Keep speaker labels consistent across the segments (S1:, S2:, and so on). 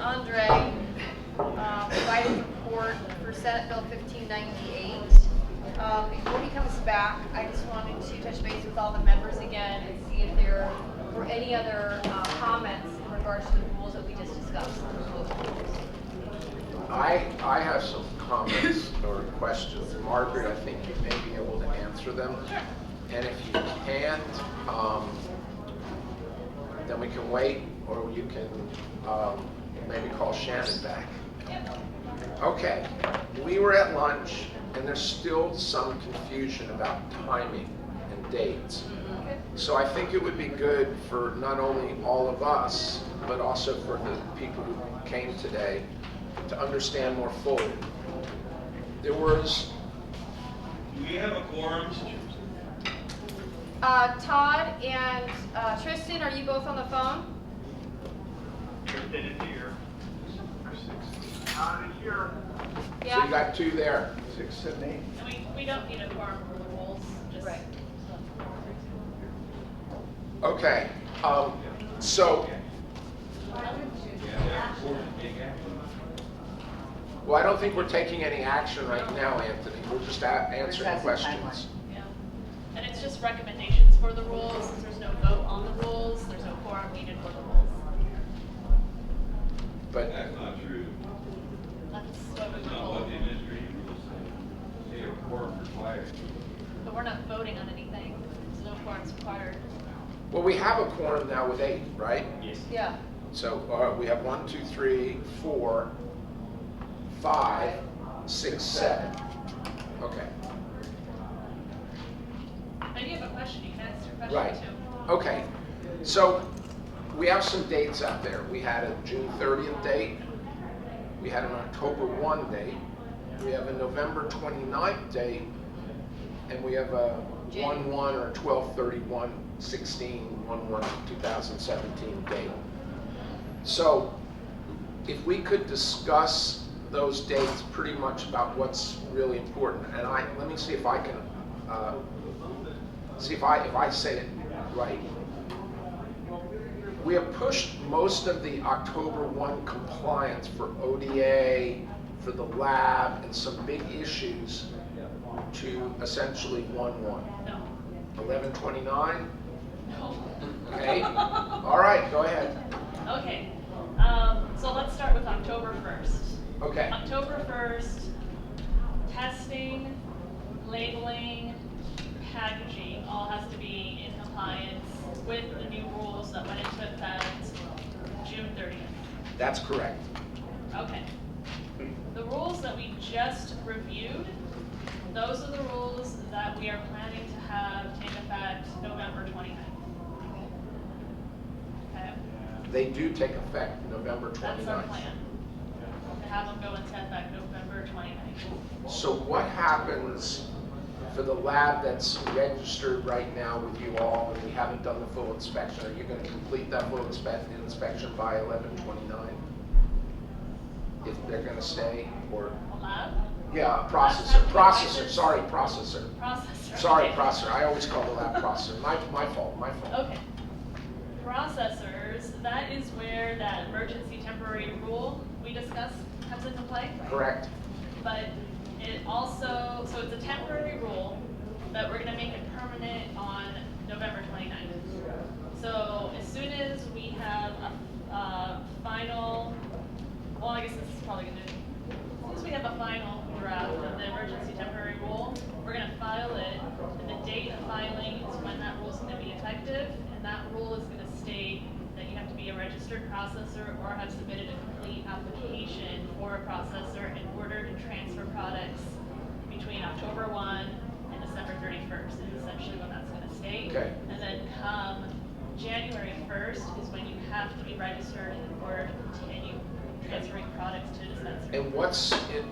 S1: Andre provided report for Senate Bill 1598. Before he comes back, I just wanted to touch base with all the members again and see if there were any other comments in regards to the rules that we just discussed.
S2: I have some comments or questions. Margaret, I think you may be able to answer them.
S1: Sure.
S2: And if you can't, then we can wait, or you can maybe call Shannon back.
S1: Yep.
S2: Okay, we were at lunch, and there's still some confusion about timing and dates.
S1: Okay.
S2: So I think it would be good for not only all of us, but also for the people who came today to understand more fully. There was...
S3: Do we have a quorum?
S1: Todd and Tristan, are you both on the phone?
S3: Tristan is here.
S4: Here.
S1: Yeah.
S2: So you got two there. 6, 7, 8.
S5: And we don't need a quorum for the rules. Just
S1: Right.
S2: Okay, so, well, I don't think we're taking any action right now, Anthony. We're just answering questions.
S5: Yeah. And it's just recommendations for the rules. Since there's no vote on the rules, there's no quorum needed for the rules.
S2: But
S3: That's not true.
S5: That's what we
S3: That's
S5: were
S3: not what
S5: told.
S3: the administrative rules say. They are quorum required.
S5: But we're not voting on anything. So no quorum's required.
S2: well, we have a quorum now with 8, right?
S3: Yes.
S1: Yeah.
S2: So we have 1, 2, 3, 4, 5, 6, 7. Okay.
S5: If you have a question, you can ask your question
S2: Right.
S5: too.
S2: Okay. So we have some dates out there. We had a June 30th date. We had an October 1 date. We have a November 29th date. And we have a 1/1 or 12/31, 16/11/2017 date. So if we could discuss those dates pretty much about what's really important. And let me see if I can, see if I say it right. We have pushed most of the October 1 compliance for ODA, for the lab, and some big issues to essentially 1/1.
S5: No.
S2: 11/29?
S5: No.
S2: Okay. All right, go ahead.
S5: Okay. So let's start with October 1st.
S2: Okay.
S5: October 1st, testing, labeling, packaging all has to be in compliance with the new rules that went into effect June 30th.
S2: That's correct.
S5: Okay. The rules that we just reviewed, those are the rules that we are planning to have take effect November 29th. Okay?
S2: They do take effect November 29th.
S5: That's our plan. To have them go into effect November 29th.
S2: So what happens for the lab that's registered right now with you all and we haven't done the full inspection? Are you going to complete that full inspection by 11/29? If they're going to stay, or?
S5: Lab?
S2: Yeah,
S5: Last
S2: processor,
S5: time we
S2: processor,
S5: invited-
S2: sorry, processor.
S5: Processor.
S2: Sorry,
S5: okay.
S2: processor, I always call the lab processor, my fault.
S5: Okay. Processors, that is where that emergency temporary rule we discussed comes into play.
S2: Correct?
S5: But it also, so it's a temporary rule, but we're gonna make it permanent on November 29th. So as soon as we have a final, well, I guess this is probably gonna, as soon as we have a final draft of the emergency temporary rule, we're gonna file it, and the date of filing is when that rule is gonna be effective, and that rule is gonna state that you have to be a registered processor or have submitted a complete application for a processor in order to transfer products between October 1 and December 31st, is essentially when that's gonna state.
S2: Okay.
S5: And then come January 1st is when you have to be registered in order to continue transferring products to dispensaries.
S2: And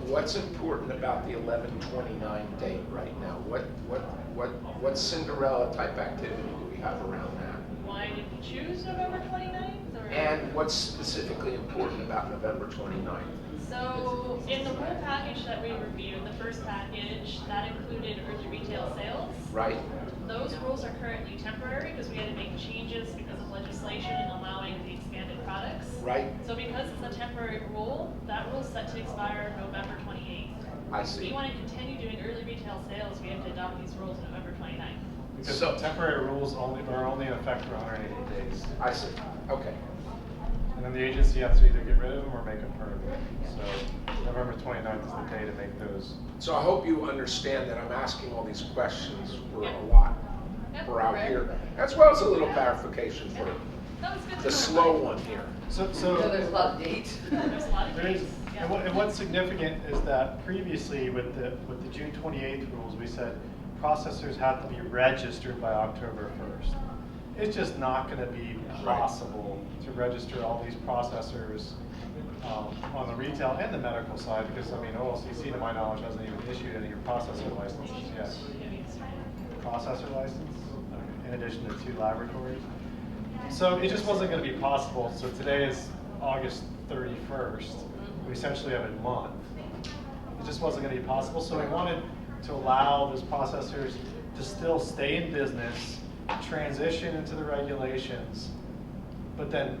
S2: what's important about the 11/29 date right now? What Cinderella type activity do we have around that?
S5: Why did we choose November 29th? Or?
S2: And what's specifically important about November 29th?
S5: So in the rule package that we reviewed, the first package, that included early retail sales.
S2: Right?
S5: Those rules are currently temporary because we had to make changes because of legislation and allowing the expanded product
S2: right?
S5: So because it's a temporary rule, that rule's set to expire November 28th.
S2: I
S5: If
S2: see.
S5: we want to continue doing early retail sales, we have to adopt these rules on November 29th.
S4: Because
S2: So-
S4: temporary rules are only in effect for 180 days.
S2: I see, okay.
S4: And then the agency has to either get rid of them or make them permanent. So November 29th is the day to make those.
S2: So I hope you understand that I'm asking all these questions for
S5: Yeah.
S2: a lot
S1: Yeah,
S2: for out
S1: right.
S2: here, as well as a little clarification for
S5: That was good to
S2: the
S5: know.
S2: slow one here.
S4: So
S6: There's a lot of dates.
S5: There's a lot of
S4: there is,
S5: dates, yeah.
S4: and what's significant is that previously with the June 28th rules, we said processors have to be registered by October 1st. It's just not going to be possible to register all these processors on the retail and the medical side, because I mean OLCC, to my knowledge, hasn't even issued any processor licenses yet. Processor license, in addition to 2 laboratories. So it just wasn't going to be possible. So today is August 31st. We essentially have a month. It just wasn't going to be possible. So we wanted to allow those processors to still stay in business, transition into the regulations, but then,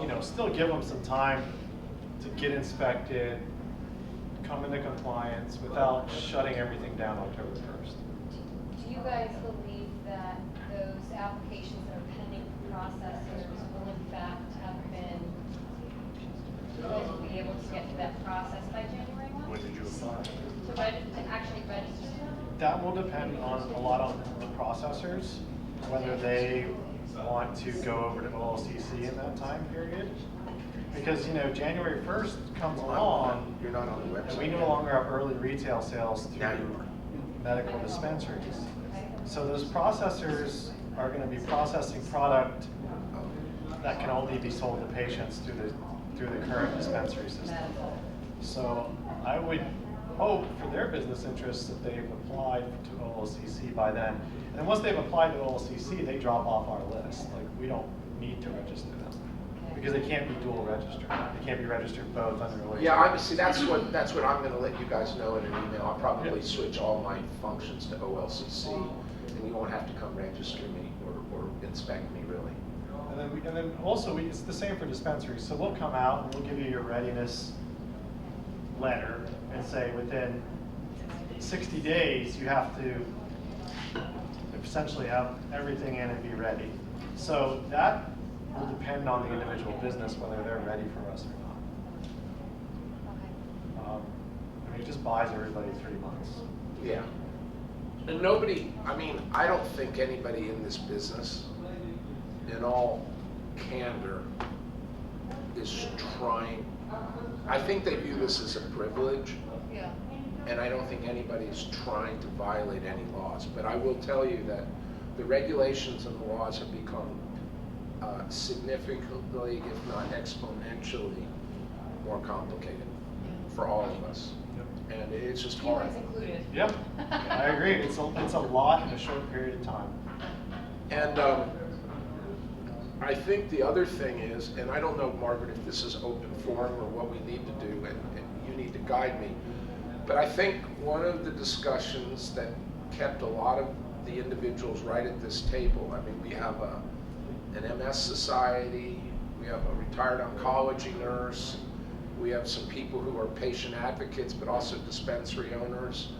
S4: you know, still give them some time to get inspected, come into compliance without shutting everything down October 1st.
S1: Do you guys believe that those applications that are pending for processors will in fact have been, you guys will be able to get to that process by January 1?
S4: When did you apply?
S1: To actually register?
S4: That will depend on a lot on the processors, whether they want to go over to OLCC in that time period. Because, you know, January 1st comes along,
S2: You're not on the
S4: and
S2: website.
S4: we no longer have early retail sales
S2: Now you
S4: through
S2: are.
S4: medical dispensaries. So those processors are going to be processing product that can only be sold to patients through the current dispensary system. So I would hope for their business interests that they've applied to OLCC by then. And then once they've applied to OLCC, they drop off our list. Like, we don't need to register them because they can't be dual registered. They can't be registered both under OLCC.
S2: Yeah, see, that's what I'm gonna let you guys know in an email. I'll probably
S4: Yep.
S2: switch all my functions to OLCC, and you won't have to come register me or inspect me, really.
S4: And then also, it's the same for dispensaries. So we'll come out and we'll give you your readiness letter and say within 60 days, you have to essentially have everything in and be ready. So that will depend on the individual business, whether they're ready for us or not. I mean, it just buys everybody 3 months.
S2: Yeah. And nobody, I mean, I don't think anybody in this business, in all candor, is trying, I think they view this as a privilege,
S1: Yeah.
S2: and I don't think anybody is trying to violate any laws. But I will tell you that the regulations and the laws have become significantly, if not exponentially, more complicated for all of us. And it's just
S1: You
S2: hard.
S1: guys included.
S4: Yep, I agree. It's a lot in a short period of time.
S2: And I think the other thing is, and I don't know, Margaret, if this is open forum or what we need to do, and you need to guide me, but I think one of the discussions that kept a lot of the individuals right at this table, I mean, we have an MS society, we have a retired oncology nurse, we have some people who are patient advocates, but also dispensary owners.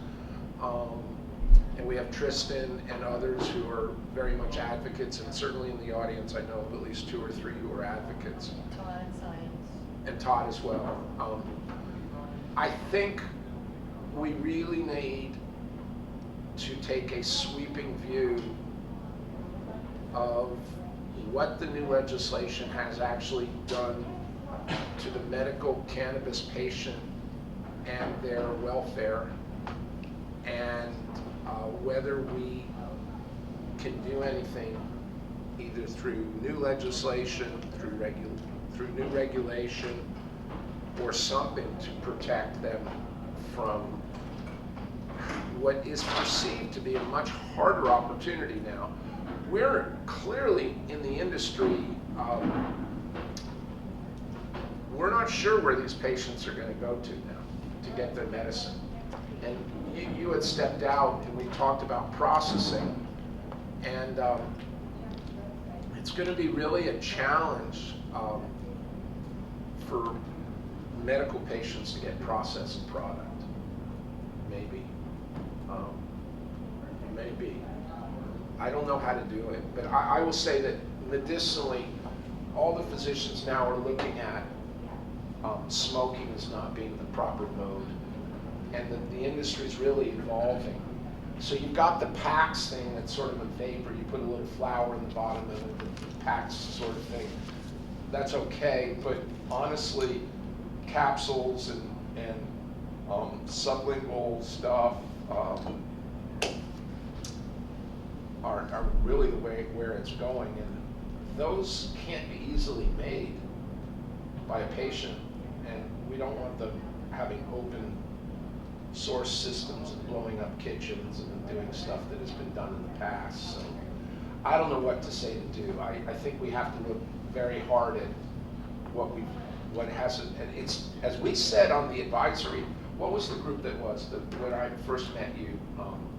S2: And we have Tristan and others who are very much advocates, and certainly in the audience I know of at least 2 or 3 who are advocates.
S1: Todd and science.
S2: And Todd as well. I think we really need to take a sweeping view of what the new legislation has actually done to the medical cannabis patient and their welfare, and whether we can do anything either through new legislation, through new regulation, or something to protect them from what is perceived to be a much harder opportunity now. We're clearly in the industry, we're not sure where these patients are going to go to now to get their medicine. And you had stepped out and we talked about processing, and it's going to be really a challenge for medical patients to get processed product. Maybe. Maybe. I don't know how to do it, but I will say that medicinally, all the physicians now are looking at smoking as not being the proper mode, and the industry's really evolving. So you've got the PAX thing that's sort of a vapor. You put a little flower in the bottom of it, the PAX sort of thing. That's okay, but honestly, capsules and sublingual stuff are really the way where it's going, and those can't be easily made by a patient, and we don't want them having open source systems and blowing up kitchens and doing stuff that has been done in the past. So I don't know what to say to do. I think we have to look very hard at what hasn't, and it's, as we said on the advisory, what was the group that was, when I first met you?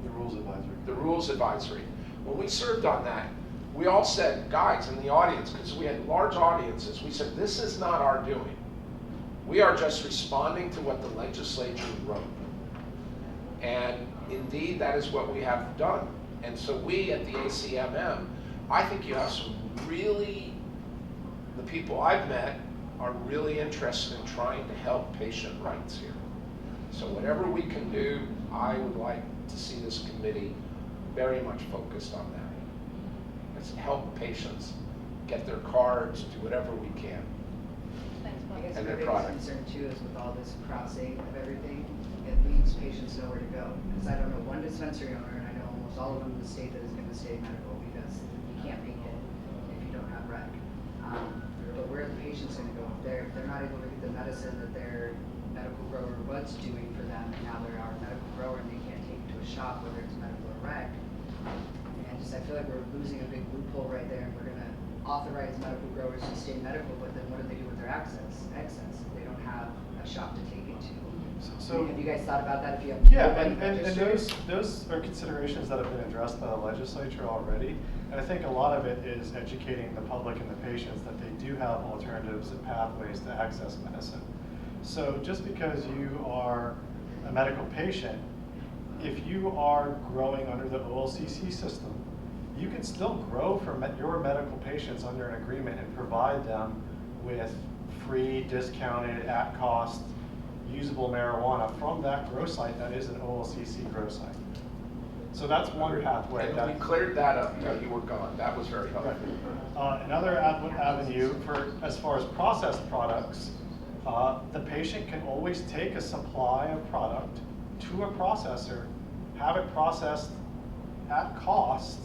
S4: The rules advisory.
S2: The rules advisory. When we served on that, we all said, guys in the audience, because we had large audiences, we said, this is not our doing. We are just responding to what the legislature wrote. And indeed, that is what we have done. And so we at the ACMM, I think you have some really, the people I've met are really interested in trying to help patient rights here. So whatever we can do, I would like to see this committee very much focused on that. Let's help patients get their cards, do whatever we can.
S1: Thanks,
S6: I
S1: Mike.
S6: guess
S2: And
S6: my
S2: their
S6: biggest
S2: product.
S6: concern too is with all this crossing of everything, it leaves patients nowhere to go. Because I don't know one dispensary owner, and I know almost all of them in the state that is going to stay medical because you can't make it if you don't have RAC. But where are the patients going to go? If they're not able to get the medicine that their medical grower was doing for them, and now they're our medical grower and they can't take it to a shop, whether it's medical or RAC. And I feel like we're losing a big loophole right there, and we're going to authorize medical growers to stay medical, but then what do they do with their excess? They don't have a shop to take it to.
S4: So
S6: Have you guys thought about that? If you have
S4: yeah,
S6: nobody
S4: and
S6: registered?
S4: those are considerations that have been addressed by the legislature already. And I think a lot of it is educating the public and the patients that they do have alternatives and pathways to access medicine. So just because you are a medical patient, if you are growing under the OLCC system, you can still grow for your medical patients under an agreement and provide them with free, discounted, at cost, usable marijuana from that grow site that is an OLCC grow site. So that's one pathway.
S2: And we cleared that up while you were gone. That was very helpful.
S4: Right. Another avenue for as far as processed products, the patient can always take a supply of product to a processor, have it processed at cost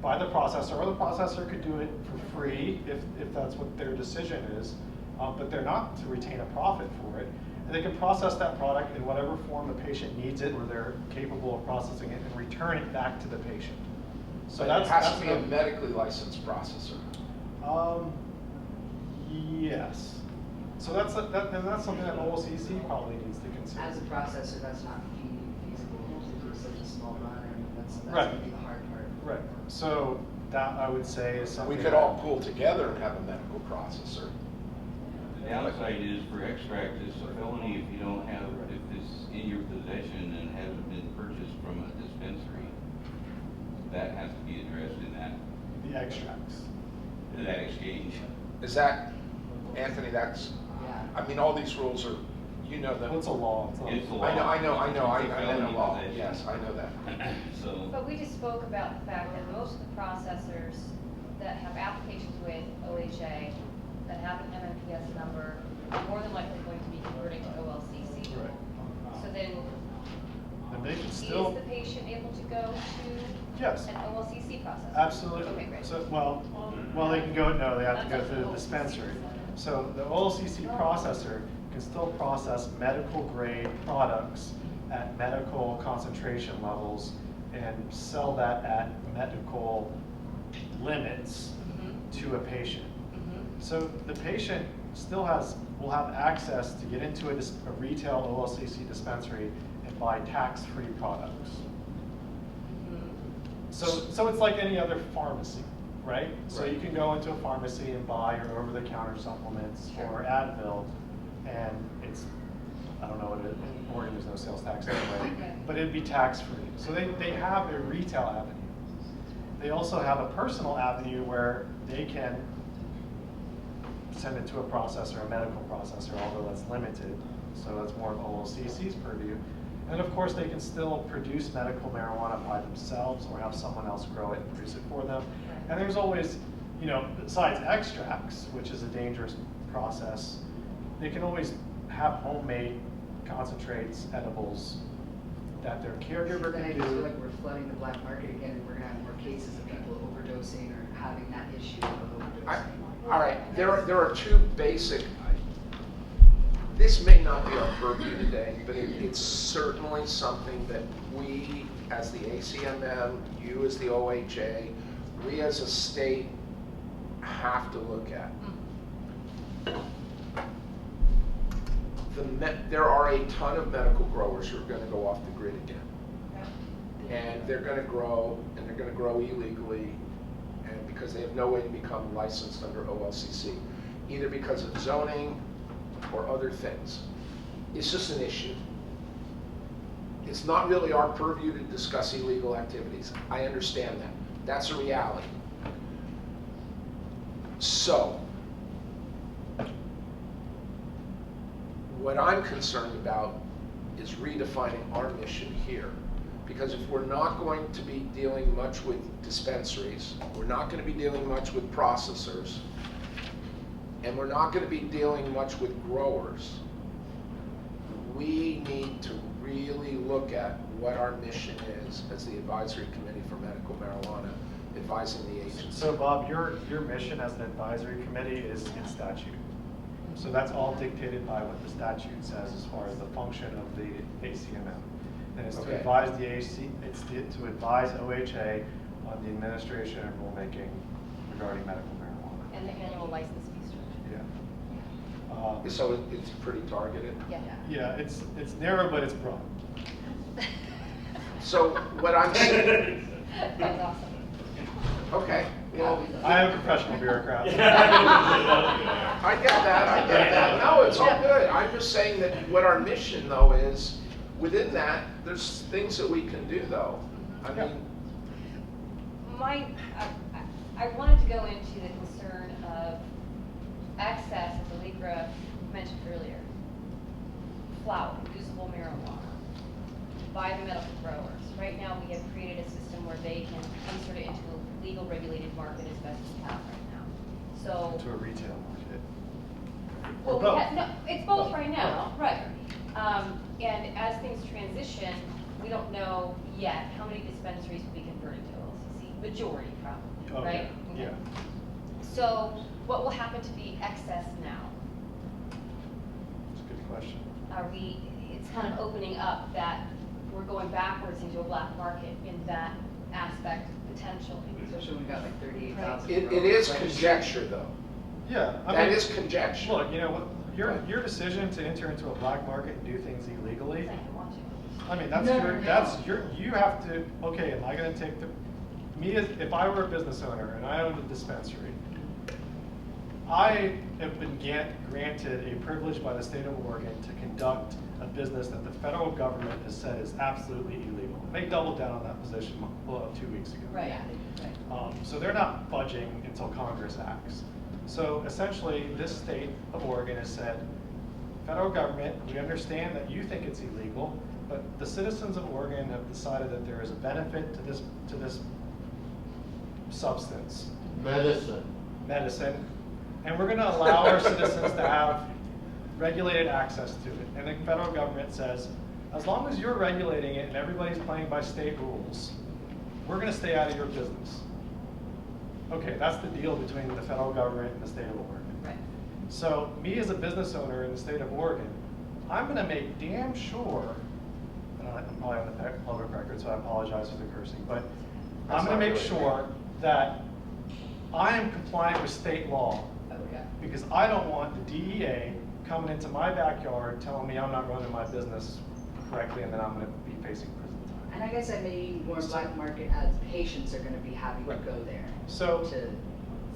S4: by the processor, or the processor could do it for free if that's what their decision is, but they're not to retain a profit for it. And they can process that product in whatever form the patient needs it, or they're capable of processing it, and return it back to the patient. So
S2: But it has to be a medically licensed processor.
S6: Yes.
S4: So that's something that OLCC probably needs to consider.
S6: As a processor, that's not feasible to do such a small run, and that's
S4: Right.
S6: going to be the hard part.
S4: Right. So that I would say is something
S2: We could all pull together and have a medical processor.
S3: The downside is for extract, it's a felony if you don't have, if it's in your possession and hasn't been purchased from a dispensary. That has to be addressed in that
S4: extracts.
S3: exchange.
S2: Is that, Anthony, that's,
S6: Yeah.
S2: I mean, all these rules are, you know them.
S4: What's a law?
S3: It's a law.
S2: I know
S3: It's a
S2: the
S3: felony
S2: law,
S3: possession.
S2: yes, I know that.
S3: So,
S1: But we just spoke about the fact that most of the processors that have applications with OHA that have an MMPS number are more than likely going to be converting to OLCC.
S4: Right.
S1: So then,
S4: And they can
S1: is
S4: still,
S1: the patient able to go to
S4: yes,
S1: an OLCC process?
S4: absolutely.
S1: Okay, great.
S4: So, well, they can go, no, they have to go through the dispensary. So the OLCC processor can still process medical grade products at medical concentration levels and sell that at medical limits to a patient. So the patient still will have access to get into a retail OLCC dispensary and buy tax-free products. So it's like any other pharmacy, right? So
S2: Right.
S4: you can go into a pharmacy and buy your over-the-counter supplements
S1: Sure.
S4: or Advil, and it's, I don't know what it is, in Oregon there's no sales tax anyway, but it'd be tax-free. So they have a retail avenue. They also have a personal avenue where they can send it to a processor, a medical processor, although that's limited. So that's more of OLCC's purview. And of course, they can still produce medical marijuana by themselves or have someone else grow it and produce it for them. And there's always, you know, besides extracts, which is a dangerous process, they can always have homemade concentrates, edibles that their caregiver
S6: Then I
S4: can
S6: just feel
S4: do.
S6: like we're flooding the black market again, and we're gonna have more cases of people overdosing or having that issue of overdosing.
S2: All right, there are two basic, this may not be our purview today, but it's certainly something that we, as the ACMM, you as the OHA, we as a state have to look at. There are a ton of medical growers who are going to go off the grid again. And they're going to grow, and they're going to grow illegally, and because they have no way to become licensed under OLCC, either because of zoning or other things. It's just an issue. It's not really our purview to discuss illegal activities. I understand that. That's a reality. So, what I'm concerned about is redefining our mission here. Because if we're not going to be dealing much with dispensaries, we're not going to be dealing much with processors, and we're not going to be dealing much with growers, we need to really look at what our mission is as the Advisory Committee for Medical Marijuana, advising the agency.
S4: So Bob, your mission as an advisory committee is in statute. So that's all dictated by what the statute says as far as the function of the ACMM. And it's to
S2: Okay.
S4: advise the AC, to advise OHA on the administration and rulemaking regarding medical marijuana.
S1: And the annual license fee structure.
S4: Yeah.
S2: So it's pretty targeted.
S1: Yeah.
S4: Yeah, it's narrow, but it's broad.
S2: So what I'm saying,
S1: That was awesome.
S2: okay, well,
S4: I am a professional bureaucrat.
S2: I get that. No, it's all good. I'm just saying that what our mission though is, within that, there's things that we can do though. I
S4: Yeah.
S2: mean,
S1: I wanted to go into the concern of access, as Allegra mentioned earlier, flower, usable marijuana, by the medical growers. Right now, we have created a system where they can insert it into a legal regulated market as best we have right now. So,
S4: To a retail market.
S1: well,
S4: Or both.
S1: no, it's both right now, right. And as things transition, we don't know yet how many dispensaries will be converted to OLCC. Majority, probably,
S4: Oh,
S1: right?
S4: yeah,
S1: Okay. So, what will happen to the excess now?
S4: It's a good question.
S1: It's kind of opening up that we're going backwards into a black market in that aspect potentially.
S6: Especially when we got like 38,000.
S2: it is conjecture though.
S4: Yeah, I
S2: That
S4: mean,
S2: is conjecture.
S4: look, you know, your decision to enter into a black market and do things illegally,
S1: It's like you're watching.
S4: I mean, you have to, okay, am I gonna take if I were a business owner and I owned a dispensary, I have been granted a privilege by the state of Oregon to conduct a business that the federal government has said is absolutely illegal. They doubled down on that position 2 weeks ago.
S1: Right.
S4: So they're not budging until Congress acts. So essentially, this state of Oregon has said, federal government, we understand that you think it's illegal, but the citizens of Oregon have decided that there is a benefit to this substance, medicine, and we're going to allow our citizens to have regulated access to it. And the federal government says, as long as you're regulating it and everybody's playing by state rules, we're going to stay out of your business. Okay, that's the deal between the federal government and the state of Oregon.
S1: Right.
S4: So me as a business owner in the state of Oregon, I'm going to make damn sure, I'm probably on the public record, so I apologize for the cursing, but I'm going to make sure that I am compliant with state law, because I don't want the DEA coming into my backyard telling me I'm not running my business correctly and then I'm going to be facing prison time.
S6: And I guess I mean more black market as patients are gonna be having to
S4: Right.
S6: go there
S4: So,
S6: to,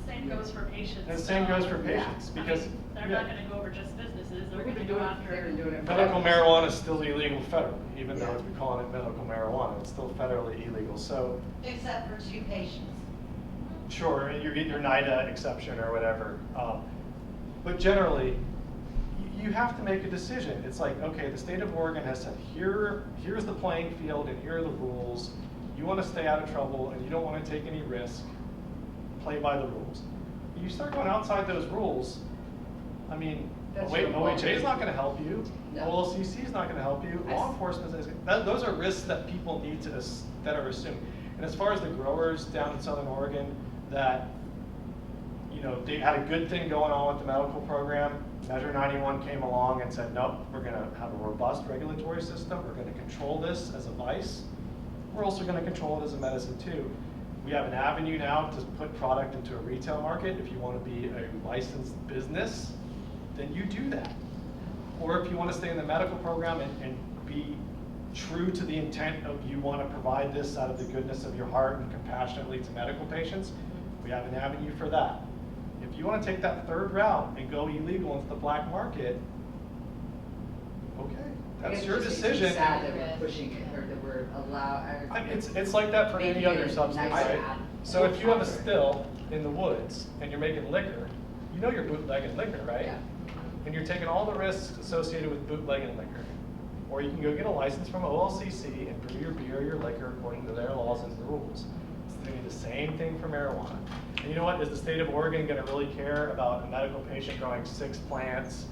S5: Same goes for patients.
S4: and same goes for
S6: Yeah.
S4: patients,
S5: I
S4: because
S5: mean, they're
S4: yeah,
S5: not gonna go over just businesses, they're
S6: they've
S5: gonna
S6: been
S5: go
S6: doing,
S5: after.
S6: they've been doing it.
S4: medical
S6: forever.
S4: marijuana is still illegal federally, even though
S6: Yeah.
S4: we're calling it medical marijuana, it's still federally illegal. So,
S7: Except for 2 patients.
S4: sure, you get your NIDA exception or whatever. But generally, you have to make a decision. It's like, okay, the state of Oregon has said, here's the playing field and here are the rules. You want to stay out of trouble and you don't want to take any risk, play by the rules. You start going outside those rules, I mean,
S6: That's your fault.
S4: OHA is not going to help you.
S6: No.
S4: OLCC is not going to help you.
S6: I
S4: Law
S6: s-
S4: enforcement is, those are risks that people need to, that are assumed. And as far as the growers down in Southern Oregon that, you know, they had a good thing going on with the medical program, Measure 91 came along and said, nope, we're going to have a robust regulatory system. We're going to control this as a vice. We're also going to control it as a medicine too. We have an avenue now to put product into a retail market. If you want to be a licensed business, then you do that. Or if you want to stay in the medical program and be true to the intent of you want to provide this out of the goodness of your heart and compassionately to medical patients, we have an avenue for that. If you want to take that third route and go illegal into the black market, okay,
S6: I
S4: that's
S6: guess
S4: your
S6: it just makes me
S4: decision.
S6: sad that we're pushing it, or that we're
S4: It's like that for any
S6: Making
S4: other
S6: it
S4: substance,
S6: nice
S4: right?
S6: add.
S4: So if you have a still in the woods and you're making liquor, you know you're bootlegging liquor, right?
S6: Yeah.
S4: And you're taking all the risks associated with bootlegging liquor. Or you can go get a license from OLCC and brew your beer or your liquor according to their laws and rules. It's going to be the same thing for marijuana. And you know what? Is the state of Oregon going to really care about a medical patient growing 6 plants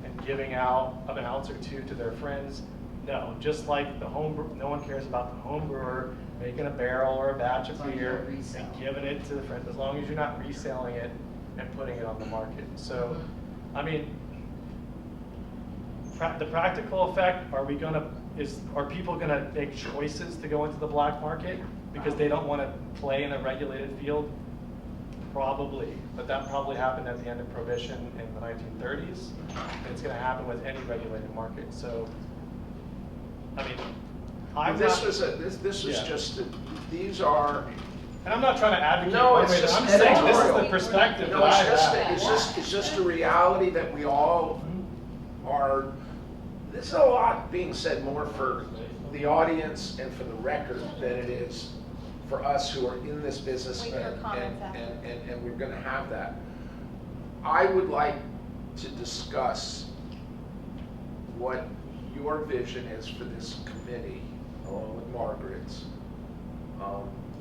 S4: and giving out an ounce or 2 to their friends? No. Just like the home, no one cares about the home brewer making a barrel or a batch of
S6: As long as you
S4: beer
S6: don't resell.
S4: and giving it to the friends, as long as you're not reselling it and putting it on the market. So, I mean, the practical effect, are people gonna make choices to go into the black market because they don't wanna play in a regulated field? Probably, but that probably happened at the end of Prohibition in the 1930s. It's gonna happen with any regulated market, so, I mean,
S2: This was
S4: Yeah.
S2: just, these are,
S4: and I'm not trying to advocate
S2: no,
S4: one
S2: it's
S4: way,
S2: just
S4: I'm just saying this is the
S2: editorial.
S4: perspective
S2: No,
S4: that I
S2: it's
S4: have.
S2: it's just a reality that we all are, there's a lot being said more for the audience and for the record than it is for us who are in this business,
S1: Wait for comments after.
S2: and we're gonna have that. I would like to discuss what your vision is for this committee, along with Margaret's,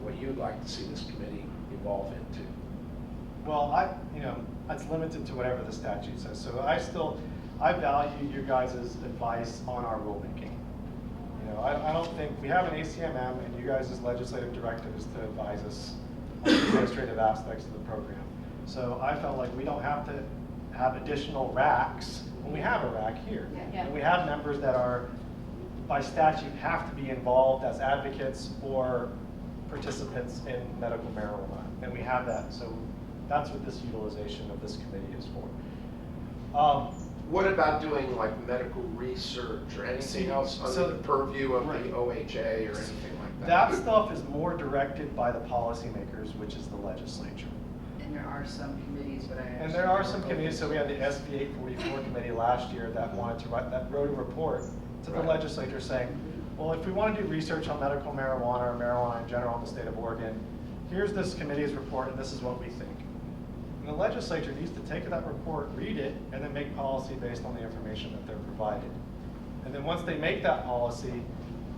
S2: what you'd like to see this committee evolve into.
S4: Well, it's limited to whatever the statute says, so I value your guys' advice on our rulemaking. You know, I don't think, we have an ACMM, and you guys' legislative directive is to advise us on the administrative aspects of the program. So I felt like we don't have to have additional RACs when we have a RAC here.
S1: Yeah.
S4: And we have members that are, by statute, have to be involved as advocates or participants in medical marijuana, and we have that, so that's what this utilization of this committee is for.
S2: What about doing like medical research or anything
S4: See,
S2: else
S4: so-
S2: under the purview of
S4: right.
S2: the OHA or anything like
S4: That
S2: that?
S4: stuff is more directed by the policymakers, which is the legislature.
S6: And there are some committees, but I.
S4: And there are some committees, so we had the SB 844 committee last year that wanted to write, that wrote a report to the
S2: Right.
S4: legislature saying, well, if we want to do research on medical marijuana or marijuana in general in the state of Oregon, here's this committee's report and this is what we think. And the legislature needs to take that report, read it, and then make policy based on the information that they're provided. And then once they make that policy,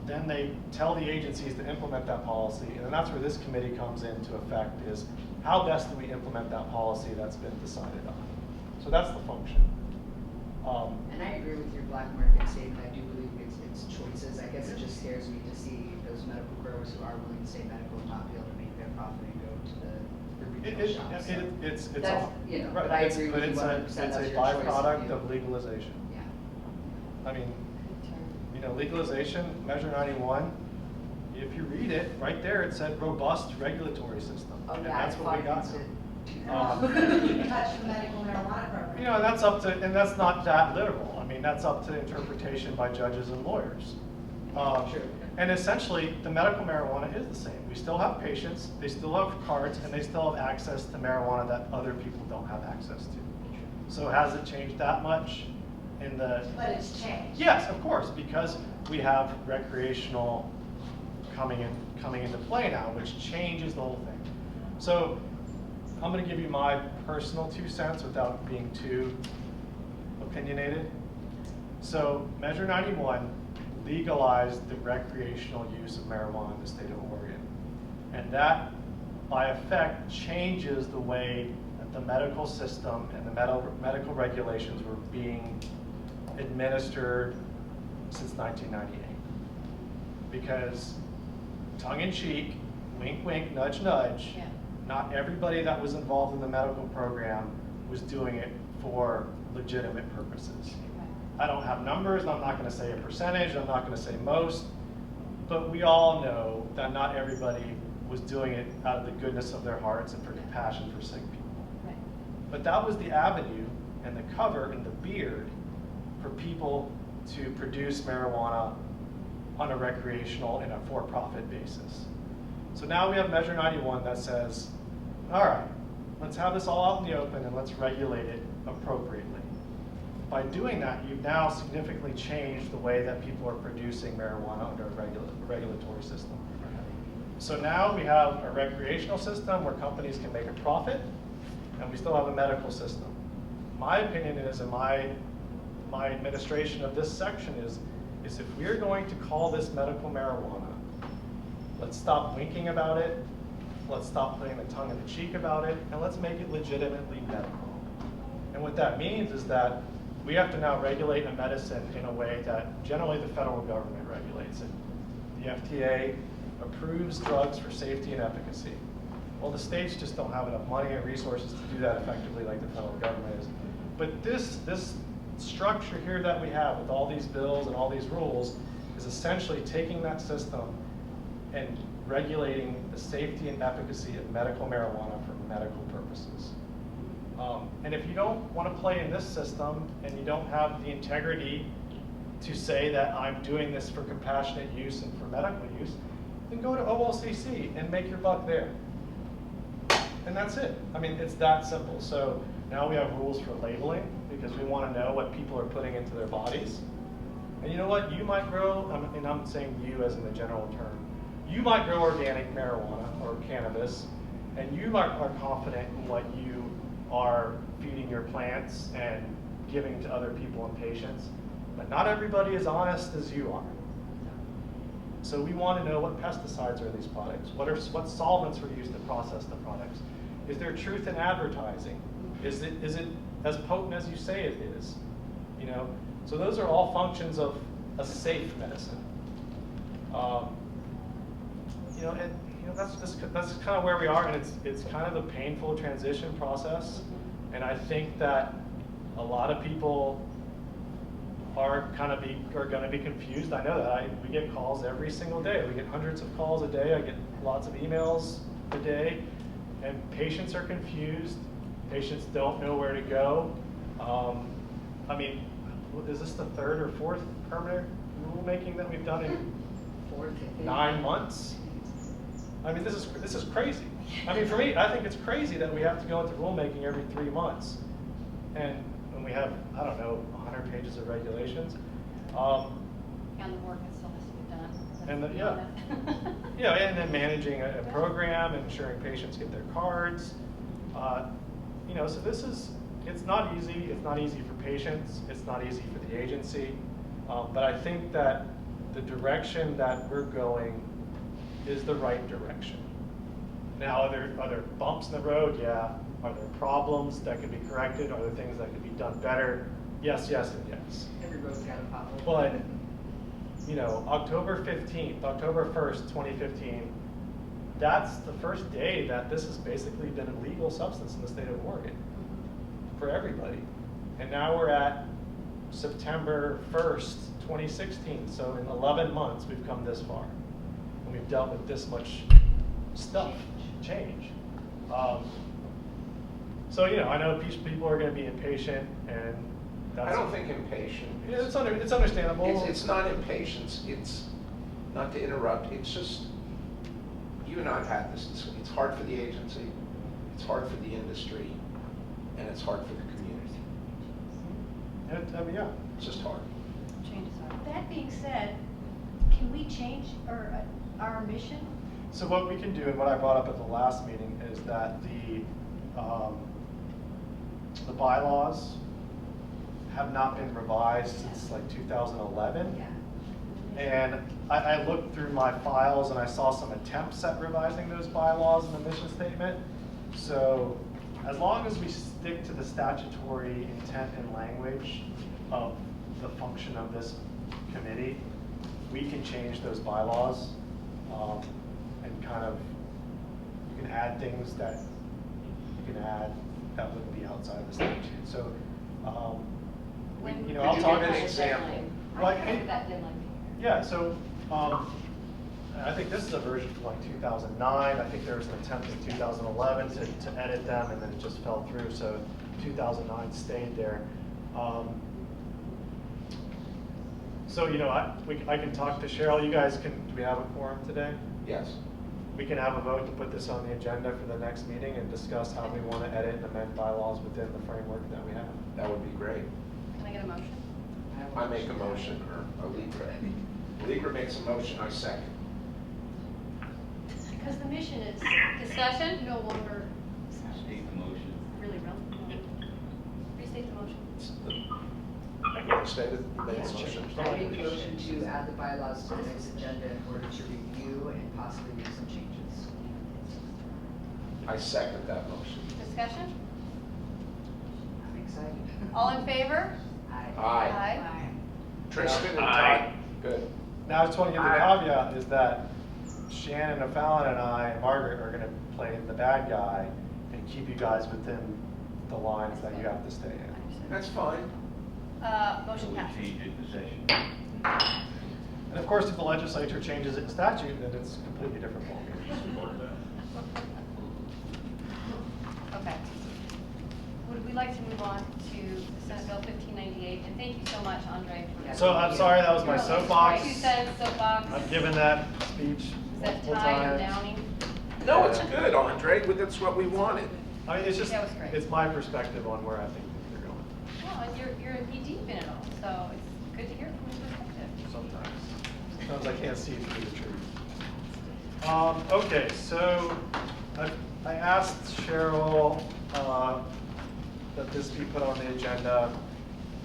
S4: then they tell the agencies to implement that policy, and then that's where this committee comes into effect, is how best do we implement that policy that's been decided on? So that's the function.
S6: And I agree with your black market statement. I do believe it's choices. I guess it just scares me to see those medical growers who are willing to stay medical and not be able to make their profit and go to the retail shops. So
S4: It's
S6: that's,
S4: all,
S6: you know,
S4: right,
S6: but I
S4: it's-
S6: agree
S4: but
S6: with you
S4: it's
S6: 100%.
S4: it's
S6: That's
S4: a
S6: your choice
S4: byproduct
S6: view.
S4: of legalization.
S6: Yeah.
S4: I mean, you know, legalization, Measure 91, if you read it, right there, it said robust regulatory system.
S6: Oh,
S4: And
S6: yeah,
S4: that's what we got.
S7: Who can touch the medical marijuana program?
S4: You know, and that's up to, and that's not that literal. I mean, that's up to interpretation by judges and lawyers.
S6: True.
S4: And essentially, the medical marijuana is the same. We still have patients, they still have cards, and they still have access to marijuana that other people don't have access to. So has it changed that much in the?
S7: But it's changed.
S4: Yes, of course, because we have recreational coming into play now, which changes the whole thing. So I'm going to give you my personal 2 cents without being too opinionated. So Measure 91 legalized the recreational use of marijuana in the state of Oregon. And that, by effect, changes the way that the medical system and the medical regulations were being administered since 1998. Because, tongue-in-cheek, wink, wink, nudge, nudge,
S1: Yeah.
S4: not everybody that was involved in the medical program was doing it for legitimate purposes. I don't have numbers, I'm not going to say a percentage, I'm not going to say most, but we all know that not everybody was doing it out of the goodness of their hearts and for compassion for sick people.
S1: Right.
S4: But that was the avenue and the cover and the beard for people to produce marijuana on a recreational and a for-profit basis. So now we have Measure 91 that says, all right, let's have this all out in the open and let's regulate it appropriately. By doing that, you've now significantly changed the way that people are producing marijuana under a regulatory system. So now we have a recreational system where companies can make a profit, and we still have a medical system. My opinion is, and my administration of this section is if we're going to call this medical marijuana, let's stop winking about it, let's stop putting the tongue in the cheek about it, and let's make it legitimately medical. And what that means is that we have to now regulate a medicine in a way that generally the federal government regulates it. The FDA approves drugs for safety and efficacy. Well, the states just don't have enough money and resources to do that effectively like the federal government is. But this structure here that we have with all these bills and all these rules is essentially taking that system and regulating the safety and efficacy of medical marijuana for medical purposes. And if you don't want to play in this system and you don't have the integrity to say that I'm doing this for compassionate use and for medical use, then go to OLCC and make your buck there. And that's it. I mean, it's that simple. So now we have rules for labeling because we want to know what people are putting into their bodies. And you know what? You might grow, and I'm saying you as in the general term, you might grow organic marijuana or cannabis, and you are confident in what you are feeding your plants and giving to other people and patients, but not everybody is honest as you are. So we want to know what pesticides are in these products, what solvents were used to process the products. Is there truth in advertising? Is it as potent as you say it is? You know, so those are all functions of a safe medicine. That's kind of where we are, and it's kind of a painful transition process. And I think that a lot of people are going to be confused. I know that we get calls every single day. We get hundreds of calls a day. I get lots of emails a day, and patients are confused. Patients don't know where to go. I mean, is this the third or fourth permanent rulemaking that we've done in 9 months? I mean, this is crazy. I mean, for me, I think it's crazy that we have to go into rulemaking every 3 months, and when we have, I don't know, 100 pages of regulations.
S1: And the work that still has to be done.
S4: And then managing a program, ensuring patients get their cards. So it's not easy. It's not easy for patients. It's not easy for the agency. But I think that the direction that we're going is the right direction. Now, are there bumps in the road? Yeah. Are there problems that can be corrected? Are there things that could be done better? Yes, yes, and yes.
S6: Every road's got a pothole.
S4: But, October 1st, 2015, that's the first day that this has basically been a legal substance in the state of Oregon for everybody. And now we're at September 1st, 2016. So in 11 months, we've come this far. And we've dealt with this much stuff, change. I know people are going to be impatient, and that's...
S2: I don't think impatient.
S4: Yeah, it's understandable.
S2: It's not impatience. not to interrupt, it's just, you and I have had this, it's hard for the agency, it's hard for the industry, and it's hard for the community.
S4: I mean, yeah.
S2: It's just hard.
S7: That being said, can we change our mission?
S4: So what we can do, and what I brought up at the last meeting, is that the bylaws have not been revised since like 2011.
S7: Yeah.
S4: And I looked through my files and I saw some attempts at revising those bylaws and the mission statement. So as long as we stick to the statutory intent and language of the function of this committee, we can change those bylaws and kind of, you can add things that you can add that wouldn't be outside the statute. So, you know, I'll
S2: Could you
S4: talk.
S2: give an example?
S4: Like,
S7: That deadline.
S4: yeah, so I think this is a version from like 2009. I think there was an attempt in 2011 to edit them, and then it just fell through. So 2009 stayed there. So you know, I can talk to Cheryl. You guys can. Do we have a quorum today?
S2: Yes.
S4: We can have a vote to put this on the agenda for the next meeting and discuss how we want to edit and amend bylaws within the framework that we have.
S2: That would be great.
S1: Can I get a motion?
S2: I make a motion, or Allegra makes a motion, I second.
S1: Because the mission is discussion, no longer
S3: State the motion.
S1: really relevant. Restate the motion.
S2: Everyone stated, made a motion.
S6: I make a motion to add the bylaws to the next agenda in order to review and possibly make some changes.
S2: I second that motion.
S1: Discussion?
S6: I'm excited.
S1: All in favor?
S2: Aye. Tristan and Todd? Good.
S4: Now, I just want to give the caveat is that Shannon and Fallon and I and Margaret are going to play the bad guy and keep you guys within the lines that you have to stay in.
S2: That's fine.
S1: Motion
S3: We
S1: passed.
S3: change it to session.
S4: And of course, if the legislature changes it in statute, then it's a completely different ballgame.
S1: Okay. Would we like to move on to Senate Bill 1598? And thank you so much, Andre. for-
S4: So I'm sorry, that was my
S1: You're welcome.
S4: soapbox.
S1: 2 cents soapbox.
S4: I've given that speech
S1: Is that
S4: multiple
S1: Ty or
S4: times.
S1: Downing?
S2: No, it's good, Andre, but that's what we wanted.
S4: I mean, it's just,
S1: That was great.
S4: it's my perspective on where I think they're going
S1: Well, and you're knee deep in it all, so it's good to hear from your perspective.
S4: sometimes. Sometimes I can't see through the trees. Okay, so I asked Cheryl that this be put on the agenda.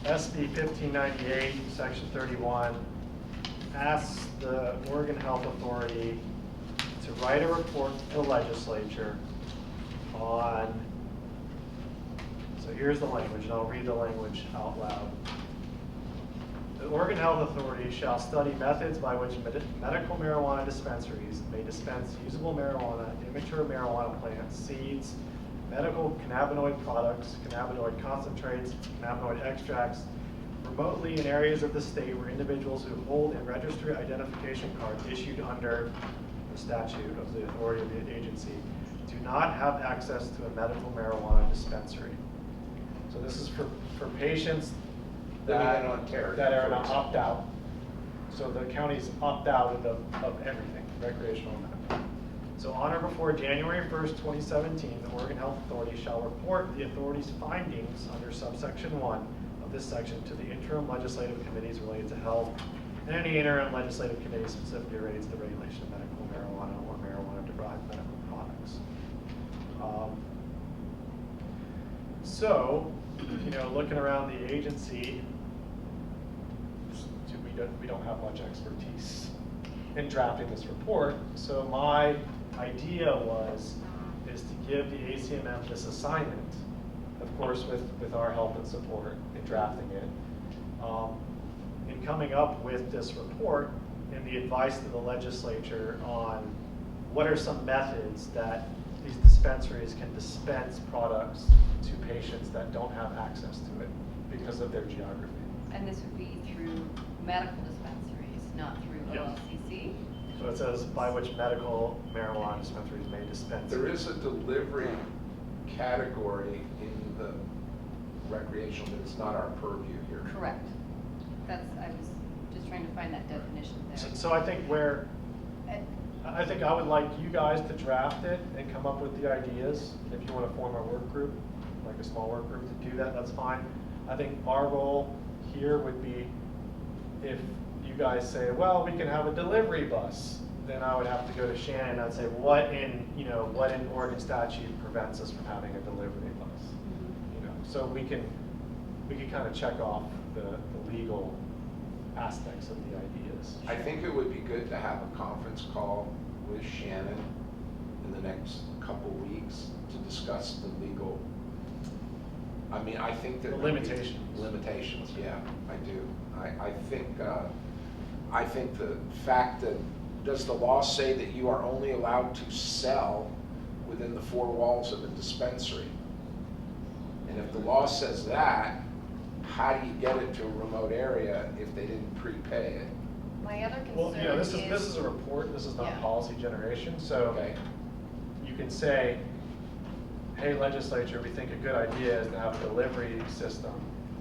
S4: SB 1598, Section 31, asks the Oregon Health Authority to write a report to the legislature on, so here's the language, and I'll read the language out loud. The Oregon Health Authority shall study methods by which medical marijuana dispensaries may dispense usable marijuana, immature marijuana plants, seeds, medical cannabinoid products, cannabinoid concentrates, cannabinoid extracts, remotely in areas of the state where individuals who hold a registry identification card issued under the statute of the authority of the agency do not have access to a medical marijuana dispensary. So this is for patients that,
S2: Living in Ontario,
S4: that are
S2: for
S4: an
S2: example.
S4: opt-out. So the counties opt out of everything, recreational and medical. So on or before January 1st, 2017, the Oregon Health Authority shall report the authority's findings under subsection 1 of this section to the interim legislative committees related to health, and any interim legislative committee specifically relates to the regulation of medical marijuana or marijuana-derived medical products. So, you know, looking around the agency, we don't have much expertise in drafting this report. So my idea is to give the ACMM this assignment, of course with our help and support in drafting it, in coming up with this report and the advice to the legislature on what are some methods that these dispensaries can dispense products to patients that don't have access to it because of their geography.
S1: And this would be through medical dispensaries, not through
S4: Yes.
S1: OLCC?
S4: So it says by which medical marijuana dispensaries may dispense.
S2: There is a delivery category in the recreational, but it's not our purview here.
S1: Correct. I was
S8: just trying to find that definition there.
S4: So I think where,
S7: And
S4: I think I would like you guys to draft it and come up with the ideas. If you want to form a work group, like a small work group to do that, that's fine. I think our role here would be, if you guys say, well, we can have a delivery bus, then I would have to go to Shannon and I'd say, what in Oregon statute prevents us from having a delivery bus? You know, so we can kind of check off the legal aspects of the ideas.
S2: I think it would be good to have a conference call with Shannon in the next couple weeks to discuss the legal, I mean, I think that.
S4: The limitations.
S2: Limitations, yeah, I do. I think the fact that, does the law say that you are only allowed to sell within the four walls of a dispensary? And if the law says that, how do you get it to a remote area if they didn't prepay it?
S1: My other concern
S4: Well, you know, this is a report, this is not
S1: Yeah.
S4: policy generation, so
S2: Okay,
S4: you can say, hey, legislature, we think a good idea is to have a delivery system,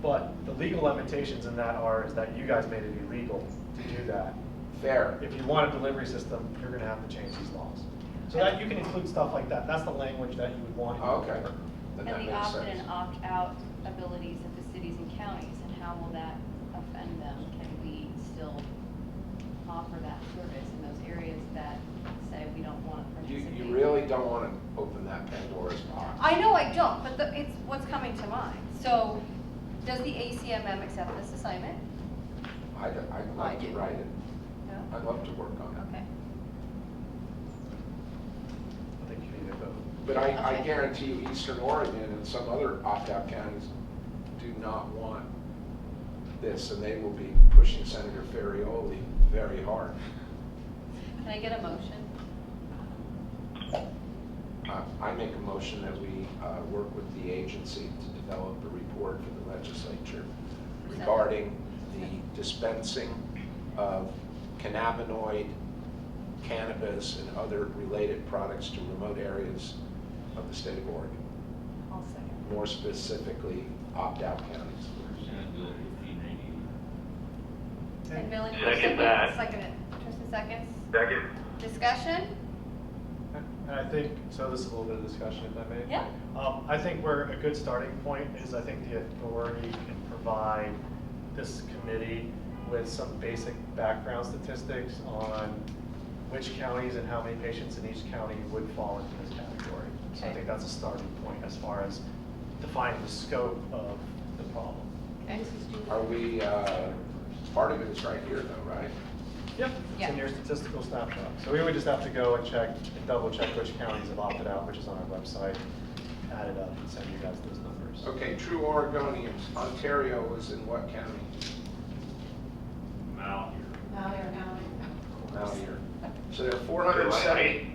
S4: but the legal limitations in that is that you guys made it illegal to do that.
S2: fair.
S4: If you want a delivery system, you're gonna have to change these laws. So that, you can include stuff like that, that's the language that you would want. in your
S2: Okay.
S4: paper.
S2: Then that
S8: And the
S2: makes
S8: opt-in
S2: sense.
S8: and opt-out abilities of the cities and counties, and how will that offend them? Can we still offer that service in those areas that say we don't want to
S2: You,
S8: participate?
S2: you really don't want to open that Pandora's box.
S1: I know I don't, but it's what's coming to mind. So, does the ACMM accept this assignment?
S2: I'd love to
S1: do.
S2: write it.
S1: No?
S2: I'd love to work on it.
S1: Okay.
S4: I think you need a vote.
S2: But I
S1: Okay.
S2: guarantee you Eastern Oregon and some other opt-out counties do not want this, and they will be pushing Senator Ferrioli very hard.
S1: Can I get a motion?
S2: I make a motion that we work with the agency to develop a report for the legislature regarding the dispensing of cannabinoid, cannabis, and other related products to remote areas of the state of Oregon,
S8: I'll second.
S2: more specifically opt-out counties.
S3: Senate Bill 1590.
S1: And Millie?
S9: Second that.
S1: Second it. Tristan seconds.
S9: Second.
S1: Discussion?
S4: And I think, so this is a little bit of discussion, if I may.
S1: Yeah.
S4: I think where a good starting point is, I think the authority can provide this committee with some basic background statistics on which counties and how many patients in each county would fall into this category. So I
S1: Okay.
S4: think that's a starting point as far as defining the scope of the problem.
S1: Okay.
S2: Are we, part of it is right here though, right?
S4: Yep, it's in
S1: Yeah.
S4: your statistical snapshot. So we would just have to go and check, and double check which counties have opted out, which is on our website, add it up and send you guys those numbers.
S2: Okay, true Oregonians, Ontario was in what county? Malheur. So there are 470,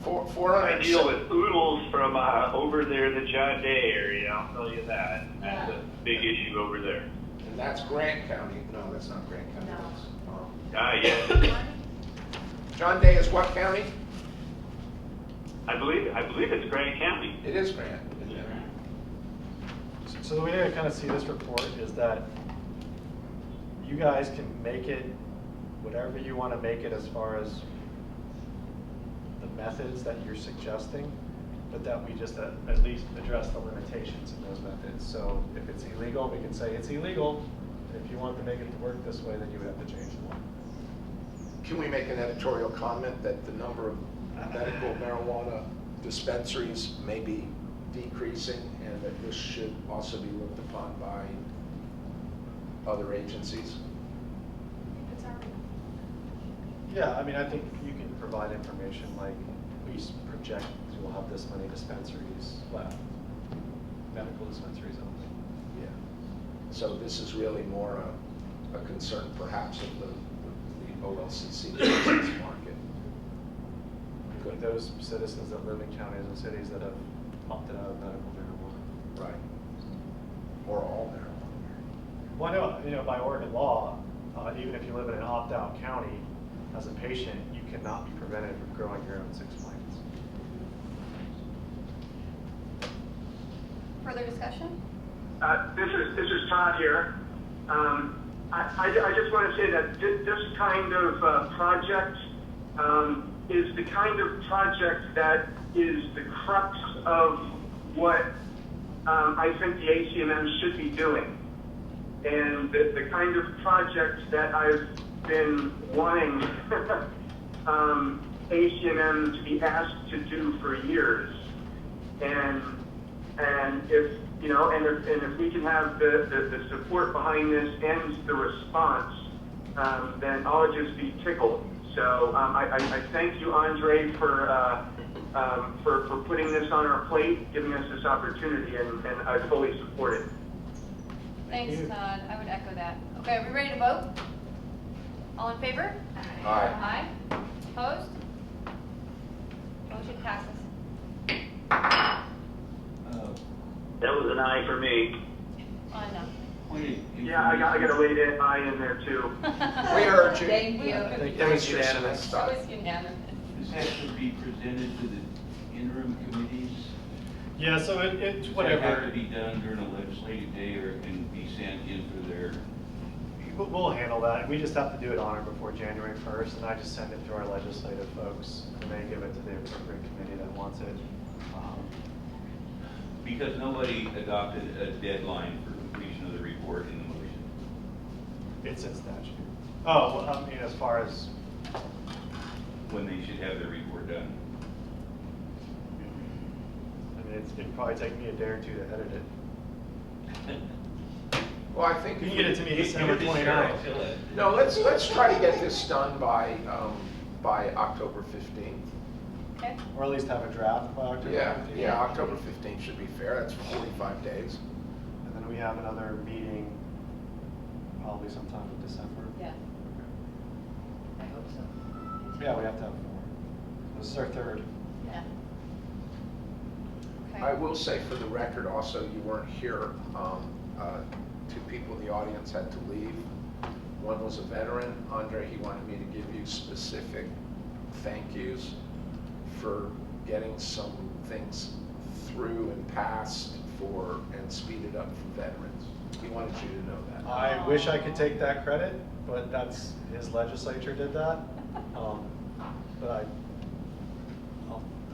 S9: I deal with oodles from over there, the John Day area, I'll tell you that. That's a big issue over there.
S2: and that's Grant County. No, that's not Grant County.
S7: No.
S2: That's,
S9: Yeah.
S2: John Day is what county?
S9: I believe it's Grant County.
S2: It is Grant, isn't it?
S4: So the way I kind of see this report is that you guys can make it whatever you want to make it as far as the methods that you're suggesting, but that we just at least address the limitations in those methods. So if it's illegal, we can say it's illegal. And if you want to make it to work this way, then you would have to change the law.
S2: Can we make an editorial comment that the number of medical marijuana dispensaries may be decreasing and that this should also be looked upon by other agencies?
S4: Yeah, I mean, I think you can provide information like we project we'll have this many dispensaries left, medical dispensaries only.
S2: Yeah. So this is really more a concern perhaps of the OLCC business market.
S4: Include those citizens that live in counties and cities that have opted out of medical marijuana.
S2: Right. Or all marijuana.
S4: Well, I know, you know, by Oregon law, even if you live in an opt-out county, as a patient, you cannot be prevented from growing your own 6 plants.
S1: Further discussion?
S10: This is Todd here. I just want to say that this kind of project is the kind of project that is the crux of what I think the ACMM should be doing. And the kind of project that I've been wanting ACMM to be asked to do for years. And if, you know, and if we can have the support behind this and the response, then I'll just be tickled. So I thank you, Andre, for putting this on our plate, giving us this opportunity, and I fully support it.
S1: Thanks, Todd. I would echo that. Okay, are we ready to vote? All in favor?
S2: Aye.
S1: Aye. Opposed? Motion passes.
S9: That was an aye for me.
S1: Oh, no.
S10: Yeah, I got to lay that eye in there too.
S2: We heard you.
S1: Thank you.
S2: Demonstration and
S1: It
S2: stuff.
S1: was unanimous.
S3: Does that should be presented to the interim committees?
S4: Yeah, so it's
S3: Does that have to
S4: whatever.
S3: be done during a legislative day, or it can be sent in for their?
S4: We'll handle that. We just have to do it on or before January 1st, and I just send it to our legislative folks, and they give it to the appropriate committee that wants it.
S3: Because nobody adopted a deadline for completion of the report in the motion.
S4: It's in statute. Oh, well, I mean, as far as,
S3: When they should have their report done.
S4: I mean, it'd probably take me a day or two to edit it.
S2: Well, I think.
S4: You
S2: if
S4: can get
S2: we-
S4: it to me December 29th.
S2: No, let's try to get this done by October 15th.
S1: Okay.
S4: Or at least have a draft by October 15th.
S2: Yeah, October 15th should be fair. That's 45 days.
S4: And then we have another meeting probably sometime in December.
S1: Yeah.
S6: I hope so.
S4: Yeah, we have to have 4. This is our 3rd.
S1: Yeah.
S2: I
S1: Okay.
S2: will say for the record also, you weren't here. 2 people in the audience had to leave. One was a veteran. Andre, he wanted me to give you specific thank yous for getting some things through and passed and speeded up for veterans. He wanted you to know that.
S4: I wish I could take that credit, but that's, his legislature did that. But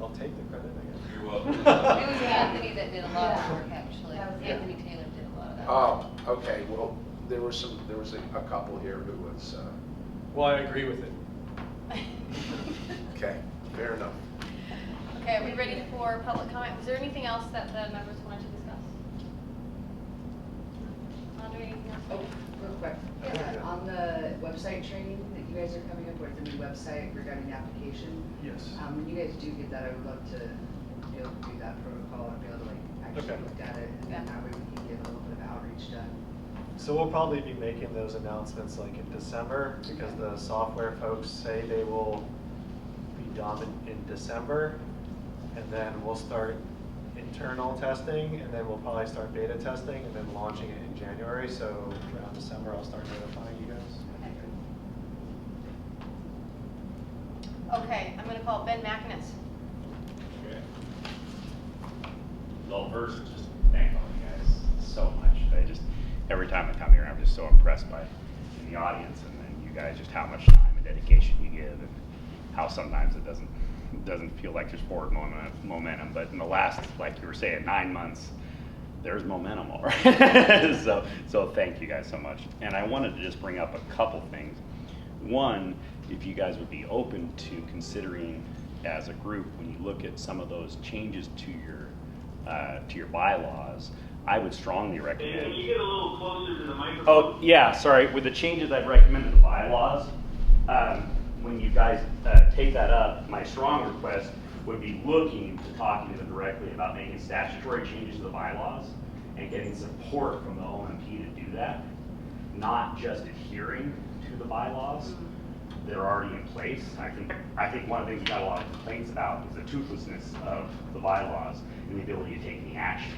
S4: I'll take the credit, I guess.
S3: You're welcome.
S8: It was Anthony that did a lot of work, actually.
S6: Yeah.
S8: Anthony Taylor did a lot of that.
S2: Oh, okay. Well, there was a couple here who was,
S4: Well, I agree with it.
S2: okay, fair enough.
S1: Okay, are we ready for public comment? Was there anything else that the members wanted to discuss? Andre, anything else?
S6: Oh, real quick.
S4: Yeah.
S6: On the website training that you guys are coming up with, the new website regarding the application,
S4: Yes.
S6: when you guys do get that, I would love to be able to do that protocol and be able to actually
S4: Okay.
S6: look at it, and then that way we can get a little bit of outreach done.
S4: So we'll probably be making those announcements like in December, because the software folks say they will be done in December. And then we'll start internal testing, and then we'll probably start beta testing, and then launching it in January. So around December, I'll start notifying you guys.
S1: Okay, I'm gonna call Ben McInnes.
S11: Okay. Well, first, just thank all you guys so much. Every time I come here, I'm just so impressed by the audience, and then you guys, just how much time and dedication you give, and how sometimes it doesn't feel like there's forward momentum. But in the last, like you were saying, 9 months, there's momentum already. So thank you guys so much. And I wanted to just bring up a couple things. One, if you guys would be open to considering as a group, when you look at some of those changes to your bylaws, I would strongly recommend.
S9: Can you get a little closer to the microphone?
S11: Oh, yeah, sorry. With the changes I've recommended to the bylaws, when you guys take that up, my strong request would be looking to talking to them directly about making statutory changes to the bylaws and getting support from the OMMP to do that, not just adhering to the bylaws that are already in place. I think one of the things we got a lot of complaints about is the toothlessness of the bylaws and the ability to take any action,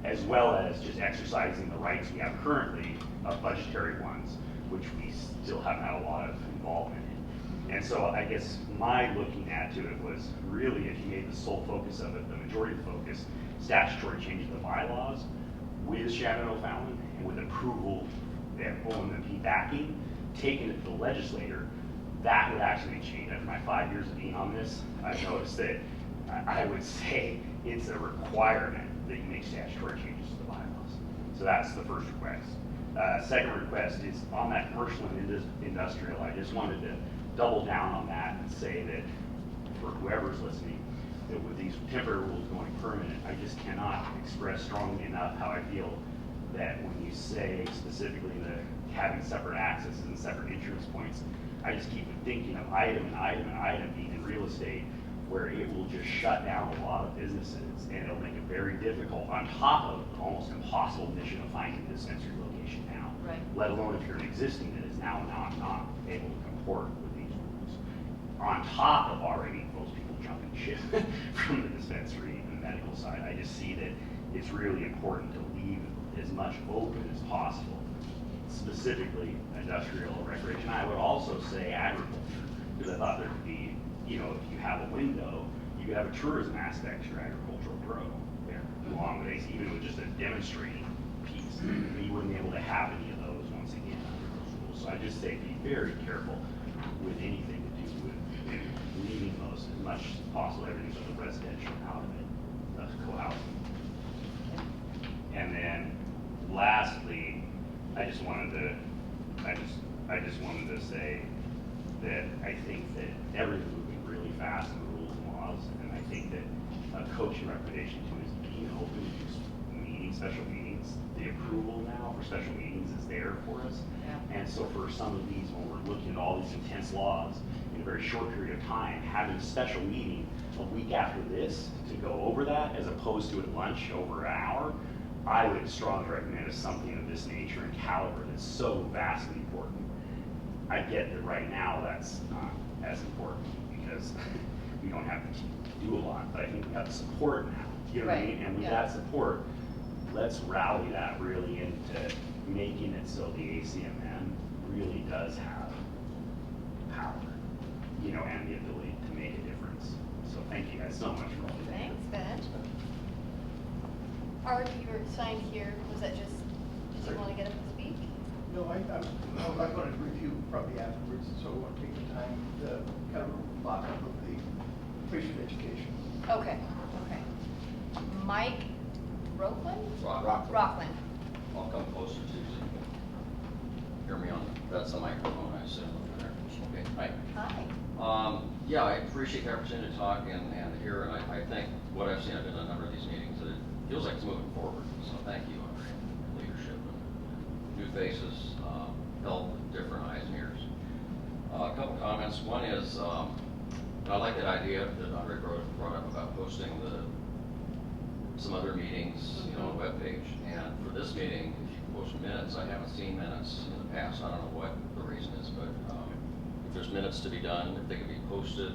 S11: as well as just exercising the rights we have currently of budgetary ones, which we still haven't had a lot of involvement in. And so I guess my looking at to it was really, if you made the sole focus of it, the majority of the focus, statutory changes to the bylaws with Shannon O'Fallon and with approval and OMMP backing, taking it to the legislator, that would actually change. After my 5 years of being on this, I've noticed that I would say it's a requirement that you make statutory changes to the bylaws. So that's the first request. Second request is on that commercial and industrial. I just wanted to double down on that and say that for whoever's listening, that with these temporary rules going permanent, I just cannot express strongly enough how I feel that when you say specifically that having separate access and separate insurance points, I just keep thinking of item and item and item being in real estate, where it will just shut down a lot of businesses, and it'll make it very difficult, on top of the almost impossible mission of finding a dispensary location now.
S8: Right.
S11: Let alone if you're an existing that is now not able to comport with these rules. On top of already most people jumping ship from the dispensary and the medical side, I just see that it's really important to leave as much open as possible, specifically industrial and recreation. I would also say agriculture, because I thought there could be, you know, if you have a window, you could have a tourism aspect to your agricultural grow there along with it, even with just a demonstrating piece. You wouldn't be able to have any of those once again under those rules. So I just say be very careful with anything to do with leaving those as much as possible, everything but the residential out of it, that's co-housing. And then lastly, I just wanted to say that I think that everything's moving really fast in the rules and laws, and I think that a coaching recommendation too is being open to meetings, special meetings. The approval now for special meetings is there for us.
S8: Yeah.
S11: And so for some of these, when we're looking at all these intense laws in a very short period of time, having a special meeting a week after this to go over that, as opposed to at lunch over an hour, I would strongly recommend as something of this nature and caliber that's so vastly important. I get that right now that's not as important because we don't have to do a lot, but I think we have support now. You know what I mean? And with that support, let's rally that really into making it so the ACMN really does have power, you know, and the ability to make a difference. So thank you guys so much for all that.
S1: Thanks, Ben. Art, you were signed here, was that just, did you want to get up and speak?
S12: No, I'm going to review probably afterwards, so I want to take the time to kind of lock up with the patient education.
S1: Okay, okay. Mike Rockland?
S2: Rockland.
S13: I'll come closer to you so you can hear me on, that's the microphone I assume over there. Okay, hi.
S1: Hi.
S13: Yeah, I appreciate the opportunity to talk and hear, and I think what I've seen, I've been in a number of these meetings, that it feels like it's moving forward. So thank you on your leadership and new faces, help with different eyes and ears. A couple comments. One is, I like that idea that Andre brought up about posting some other meetings, you know, on the webpage. And for this meeting, if you post minutes, I haven't seen minutes in the past. I don't know what the reason is, but if there's minutes to be done, if they could be posted.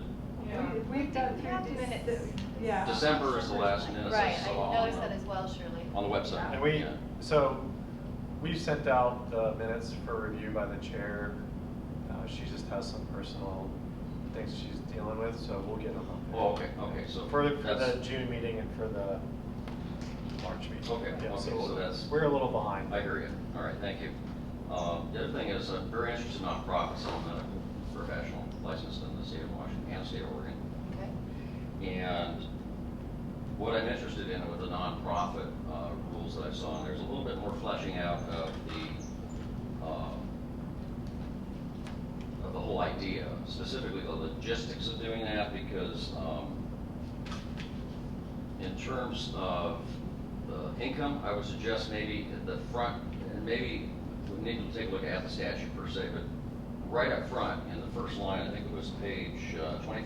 S7: Yeah. We've done 3 minutes. Yeah.
S13: December is the last minutes
S1: Right,
S13: I saw
S1: I noticed that as well, Shirley.
S13: on the website.
S4: And so we've sent out the minutes for review by the chair. She just has some personal things she's dealing with, so we'll get them up there.
S13: Oh, okay, so
S4: For the
S13: that's-
S4: June meeting and for the March meeting.
S13: Okay,
S4: Yeah,
S13: okay, so that's-
S4: we're a little behind.
S13: I hear you. All right, thank you. The other thing is, I'm very interested in nonprofits. I'm a medical professional licensed in the state of Washington and state of Oregon.
S1: Okay.
S13: And what I'm interested in with the nonprofit rules that I saw, and there's a little bit more fleshing out of the whole idea, specifically the logistics of doing that, because in terms of the income, I would suggest maybe at the front, and maybe we need to take a look at the statute per se, but right up front in the first line, I think it was page 25, talking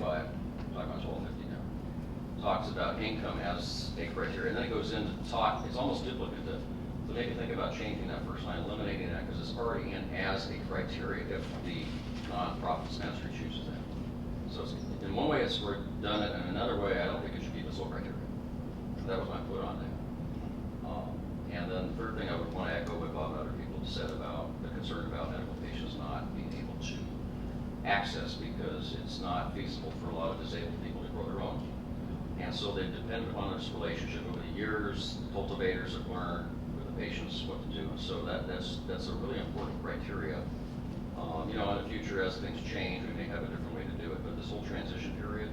S13: about 1250 now, talks about income as a criteria, and then it goes into talk, it's almost duplicative. So maybe think about changing that first line, eliminating that, because it's already in as a criteria if the nonprofit dispensary chooses that. So it's, in one way it's redundant, and another way I don't think it should be the sole criteria. That was my put on that. And then the third thing I would want to echo what Bob and other people have said about the concern about medical patients not being able to access because it's not feasible for a lot of disabled people to grow their own. And so they've depended upon this relationship over the years. Cultivators have learned with the patients what to do. And so that's a really important criteria. You know, in the future, as things change, we may have a different way to do it, but this whole transition period,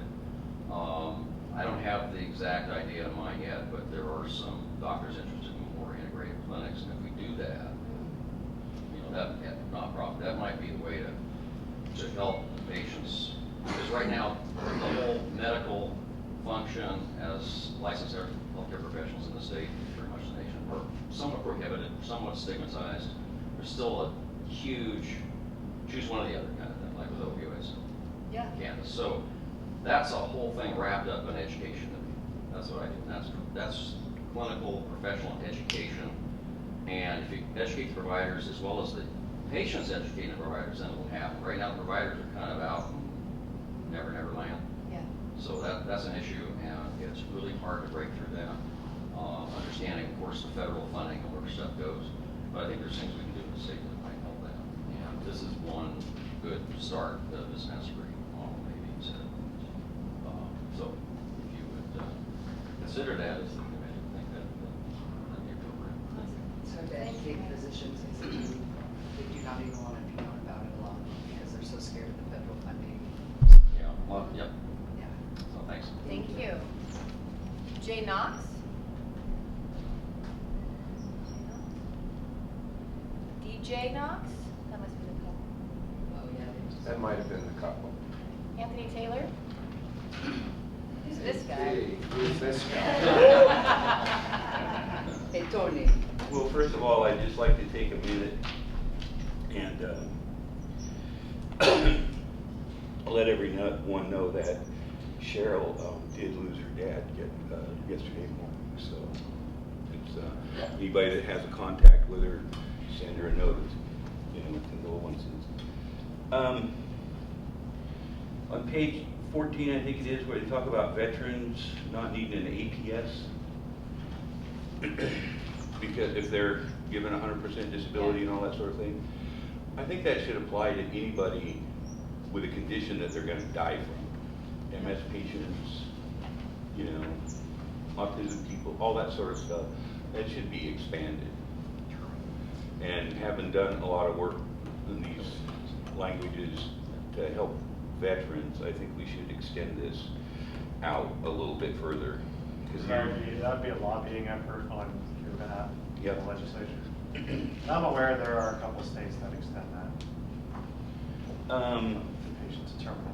S13: I don't have the exact idea in mind yet, but there are some doctors interested in more integrated clinics, and if we do that, you know, that nonprofit, that might be the way to help patients. Because right now, the whole medical function as licensed healthcare professionals in the state, pretty much the nation, are somewhat prohibited, somewhat stigmatized. There's still a huge choose one or the other kind of thing, like with opioids.
S1: Yeah.
S13: Kansas. So that's a whole thing wrapped up in education. That's what I do. That's clinical, professional education. And if you educate the providers as well as the patients educating the providers, then it will happen. Right now, the providers are kind of out in never land.
S1: Yeah.
S13: So that's an issue, and it's really hard to break through that. Understanding, of course, the federal funding and where stuff goes. But I think there's things we can do in the state that might help that. And this is one good start, the dispensary model maybe. So if you would consider that as the committee, I think that'd be appropriate.
S6: So to educate physicians, they do not even want to be known about it a lot because they're so scared of the federal funding.
S13: Yeah, well, yep.
S6: Yeah.
S13: So thanks.
S1: Thank you. Jay Knox? DJ Knox? That must be the couple.
S6: Oh, yeah. they just-
S2: That might have been the couple.
S1: Anthony Taylor? Who's this guy?
S2: Hey, who's this guy?
S6: Hey, Tony.
S14: Well, first of all, I'd just like to take a minute and let everyone know that Cheryl did lose her dad yesterday morning. So it's anybody that has a contact with her, send her a note, with condolences. On page 14, I think it is, where they talk about veterans not needing an APS. Because if they're given 100% disability and all that sort of thing, I think that should apply to anybody with a condition that they're going to die from. MS patients, autism people, all that sort of stuff. That should be expanded. And having done a lot of work in these languages to help veterans, I think we should extend this out a little bit further.
S4: That'd be a lobbying effort on your behalf,
S14: Yep.
S4: the legislature. I'm aware there are a couple states that extend that. Patients terminal.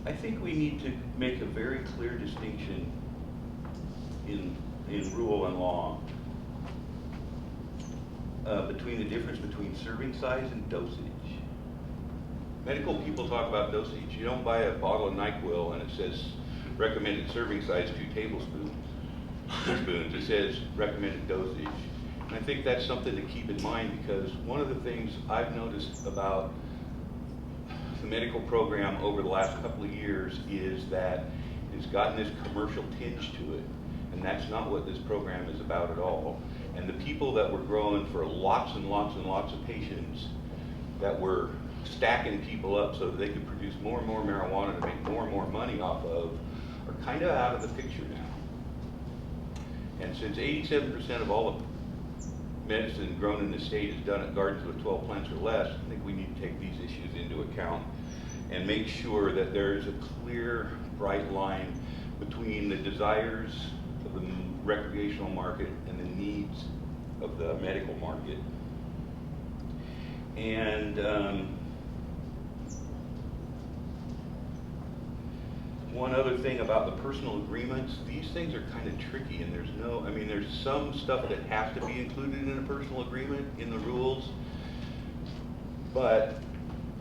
S14: I think we need to make a very clear distinction in rule and law between the difference between serving size and dosage. Medical people talk about dosage. You don't buy a bottle of NyQuil and it says recommended serving size 2 tablespoons. It says recommended dosage. And I think that's something to keep in mind, because one of the things I've noticed about the medical program over the last couple of years is that it's gotten this commercial tinge to it. And that's not what this program is about at all. And the people that were growing for lots and lots and lots of patients, that were stacking people up so that they could produce more and more marijuana to make more and more money off of, are kind of out of the picture now. And since 87% of all the medicine grown in the state is done at gardens with 12 plants or less, I think we need to take these issues into account and make sure that there is a clear, bright line between the desires of the recreational market and the needs of the medical market. And one other thing about the personal agreements, these things are kind of tricky, and there's some stuff that has to be included in a personal agreement in the rules, but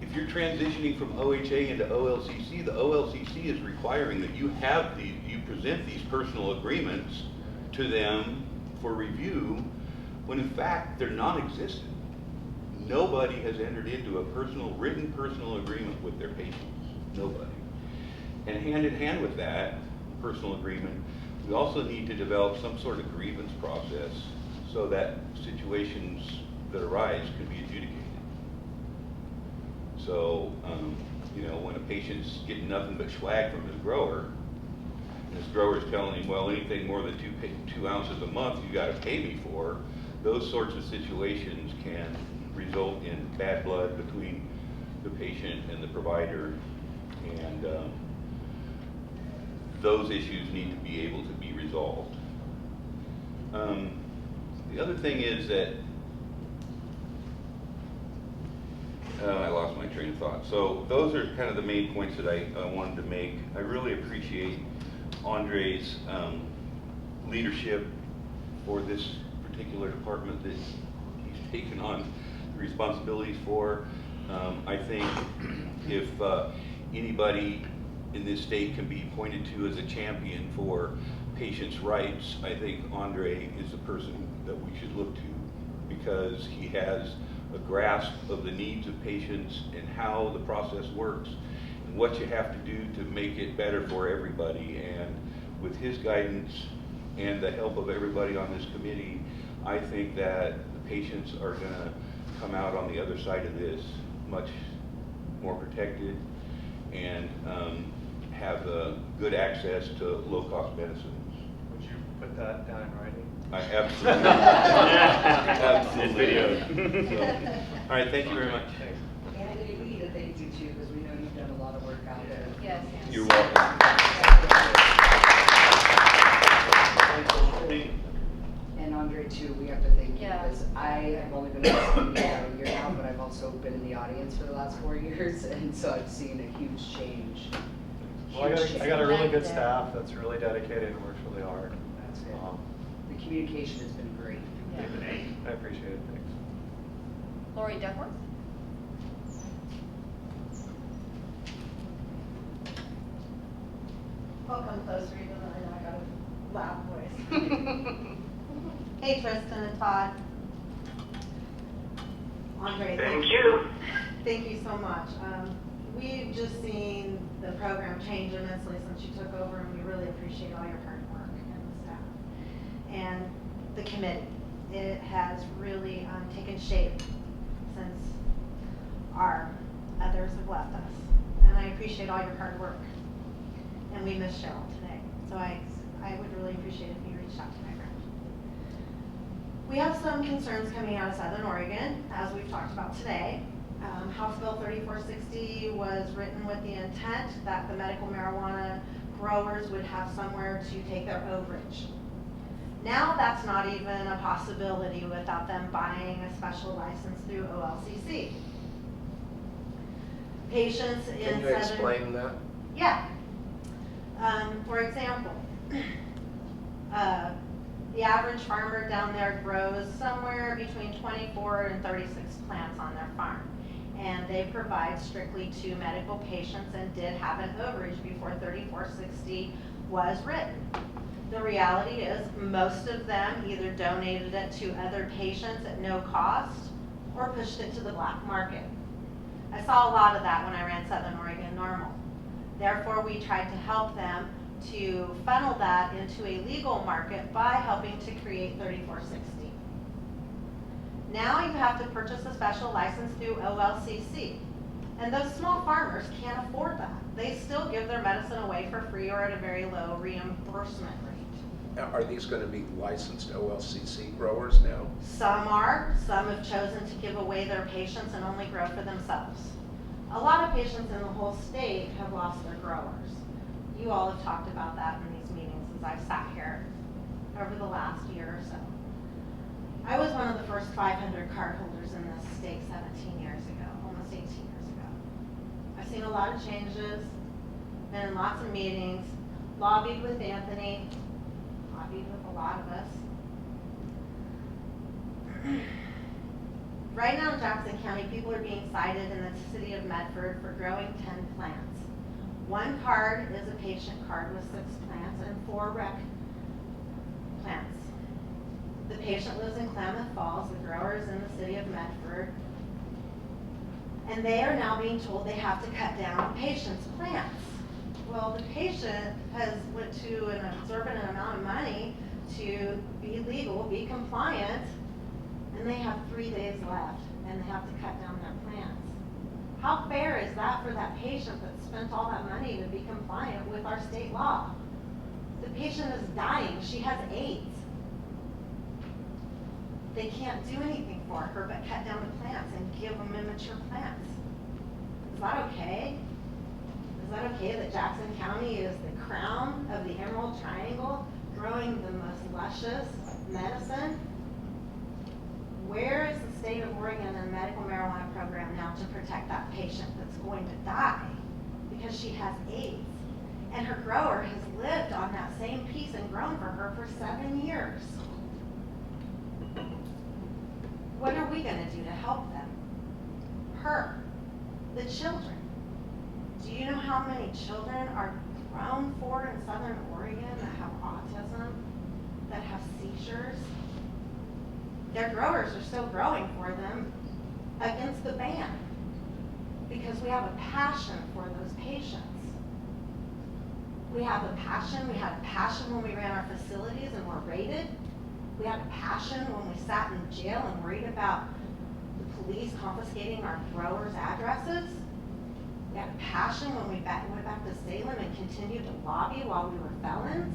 S14: if you're transitioning from OHA into OLCC, the OLCC is requiring that you present these personal agreements to them for review, when in fact they're non-existent. Nobody has entered into a written personal agreement with their patients. Nobody. And hand in hand with that personal agreement, we also need to develop some sort of grievance process so that situations that arise can be adjudicated. So, when a patient's getting nothing but swag from his grower, this grower's telling him, well, anything more than 2 ounces a month, you gotta pay me for. Those sorts of situations can result in bad blood between the patient and the provider, and those issues need to be able to be resolved. The other thing is that, I lost my train of thought. So those are kind of the main points that I wanted to make. I really appreciate Andre's leadership for this particular department that he's taken on the responsibilities for. I think if anybody in this state can be pointed to as a champion for patients' rights, I think Andre is the person that we should look to, because he has a grasp of the needs of patients and how the process works and what you have to do to make it better for everybody. And with his guidance and the help of everybody on this committee, I think that the patients are going to come out on the other side of this much more protected and have good access to low-cost medicines.
S4: Would you put that down in writing?
S14: I absolutely. Absolutely. So, all right, thank you very much.
S6: Anthony, we need to thank you too, because we know you've done a lot of work out there.
S8: Yes.
S14: You're welcome.
S6: And Andre too, we have to thank you,
S8: Yeah.
S6: because I have only been on this committee about a year now, but I've also been in the audience for the last 4 years, and so I've seen a huge change.
S4: Well, I got a really good staff that's really dedicated and works really hard.
S6: That's it. The communication has been great.
S4: I appreciate it, thanks.
S8: Lori Duckworth?
S15: I'll come closer, even though I know I got a loud voice. Hey, Tristan and Todd. Andre.
S10: Thank you.
S15: Thank you so much. We've just seen the program change immensely since you took over, and we really appreciate all your hard work and the staff. And the committee, it has really taken shape since our others have left us. And I appreciate all your hard work. And we miss Cheryl today. So I would really appreciate it if you reached out to my friend. We have some concerns coming out of Southern Oregon, as we've talked about today. House Bill 3460 was written with the intent that the medical marijuana growers would have somewhere to take their overage. Now that's not even a possibility without them buying a special license through OLCC. Patients in
S2: Can you explain that?
S15: Yeah. For example, the average farmer down there grows somewhere between 24 and 36 plants on their farm. And they provide strictly to medical patients and did have an overage before 3460 was written. The reality is most of them either donated it to other patients at no cost or pushed it to the black market. I saw a lot of that when I ran Southern Oregon Normal. Therefore, we tried to help them to funnel that into a legal market by helping to create 3460. Now you have to purchase a special license through OLCC. And those small farmers can't afford that. They still give their medicine away for free or at a very low reimbursement rate.
S2: Are these going to be licensed OLCC growers now?
S15: Some are. Some have chosen to give away their patients and only grow for themselves. A lot of patients in the whole state have lost their growers. You all have talked about that in these meetings as I've sat here over the last year or so. I was one of the first 500 card holders in this state 17 years ago, almost 18 years ago. I've seen a lot of changes, been in lots of meetings, lobbied with Anthony, lobbied with a lot of us. Right now in Jackson County, people are being cited in the city of Medford for growing 10 plants. One card is a patient card with 6 plants and 4 rec plants. The patient lives in Klamath Falls, the grower is in the city of Medford, and they are now being told they have to cut down patient's plants. Well, the patient has went to an exorbitant amount of money to be legal, be compliant, and they have 3 days left, and they have to cut down their plants. How fair is that for that patient that spent all that money to be compliant with our state law? The patient is dying. She has AIDS. They can't do anything for her but cut down the plants and give them immature plants. Is that okay? Is that okay that Jackson County is the crown of the Emerald Triangle, growing the most luscious medicine? Where is the state of Oregon and the medical marijuana program now to protect that patient that's going to die because she has AIDS? And her grower has lived on that same piece and grown for her for 7 years. What are we gonna do to help them? Her, the children. Do you know how many children are grown for in Southern Oregon that have autism, that have seizures? Their growers are still growing for them against the ban because we have a passion for those patients. We have a passion. We had a passion when we ran our facilities and were raided. We had a passion when we sat in jail and worried about the police confiscating our growers' addresses. We had a passion when we went back to Salem and continued to lobby while we were felons.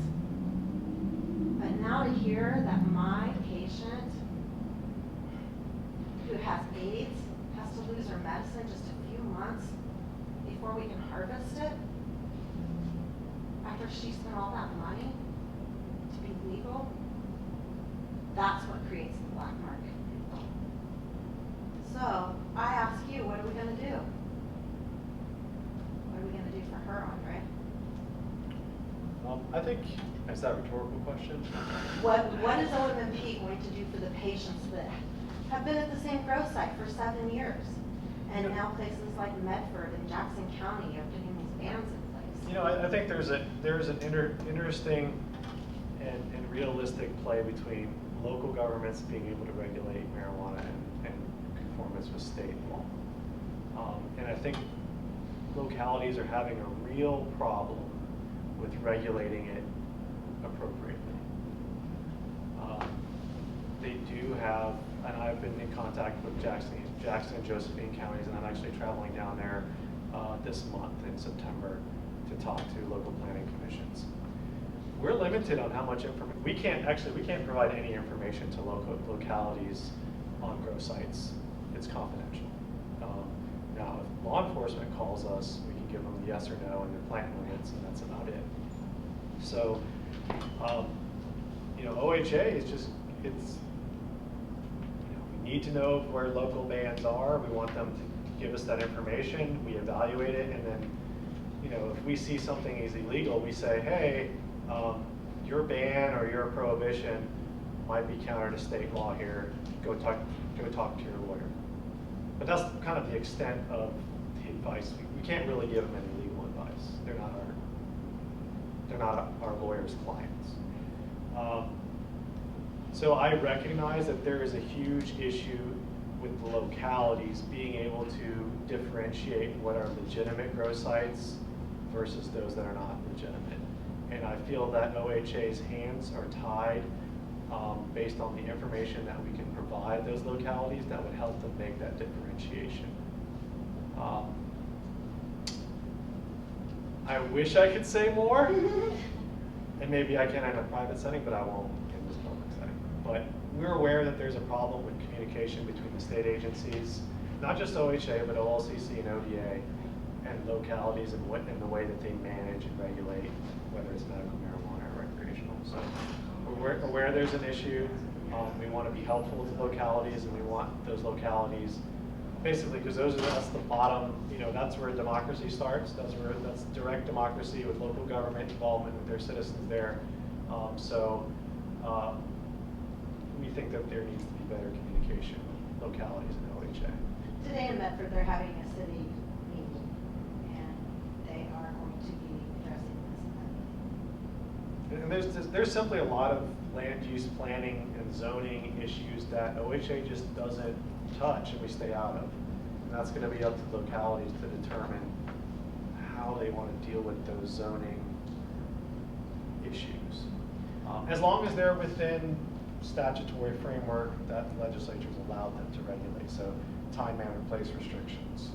S15: But now to hear that my patient who has AIDS has to lose her medicine just a few months before we can harvest it, after she spent all that money to be legal, that's what creates the black market. So I ask you, what are we gonna do? What are we gonna do for her, Andre?
S4: I think, is that a rhetorical question?
S15: What is OMMP going to do for the patients that have been at the same growth site for 7 years? And now places like Medford and Jackson County are putting these bans in place.
S4: You know, I think there's an interesting and realistic play between local governments being able to regulate marijuana and conformance with state law. And I think localities are having a real problem with regulating it appropriately. They do have, and I've been in contact with Jackson and Josephine counties, and I'm actually traveling down there this month in September to talk to local planning commissions. We're limited on how much information, we can't provide any information to localities on grow sites. It's confidential. Now, if law enforcement calls us, we can give them a yes or no and their plant limits, and that's about it. So, OHA is just, we need to know where local bans are. We want them to give us that information. We evaluate it, and then, if we see something is illegal, we say, hey, your ban or your prohibition might be counter to state law here. Go talk to your lawyer. But that's kind of the extent of the advice. We can't really give them any legal advice. They're not our lawyers' clients. So I recognize that there is a huge issue with the localities being able to differentiate what are legitimate grow sites versus those that are not legitimate. And I feel that OHA's hands are tied based on the information that we can provide those localities that would help them make that differentiation. I wish I could say more, and maybe I can in a private setting, but I won't in this public setting. But we're aware that there's a problem with communication between the state agencies, not just OHA, but OLCC and ODA, and localities and the way that they manage and regulate, whether it's medical marijuana or recreational. So we're aware there's an issue. We want to be helpful to localities, and we want those localities, basically, because that's the bottom. That's where democracy starts. That's direct democracy with local government involvement with their citizens there. We think that there needs to be better communication with localities and OHA.
S15: Today in Medford, they're having a city meeting, and they are going to be addressing this.
S4: And there's simply a lot of land use planning and zoning issues that OHA just doesn't touch and we stay out of. And that's going to be up to localities to determine how they want to deal with those zoning issues. As long as they're within statutory framework that the legislature's allowed them to regulate. So time, manner, place restrictions.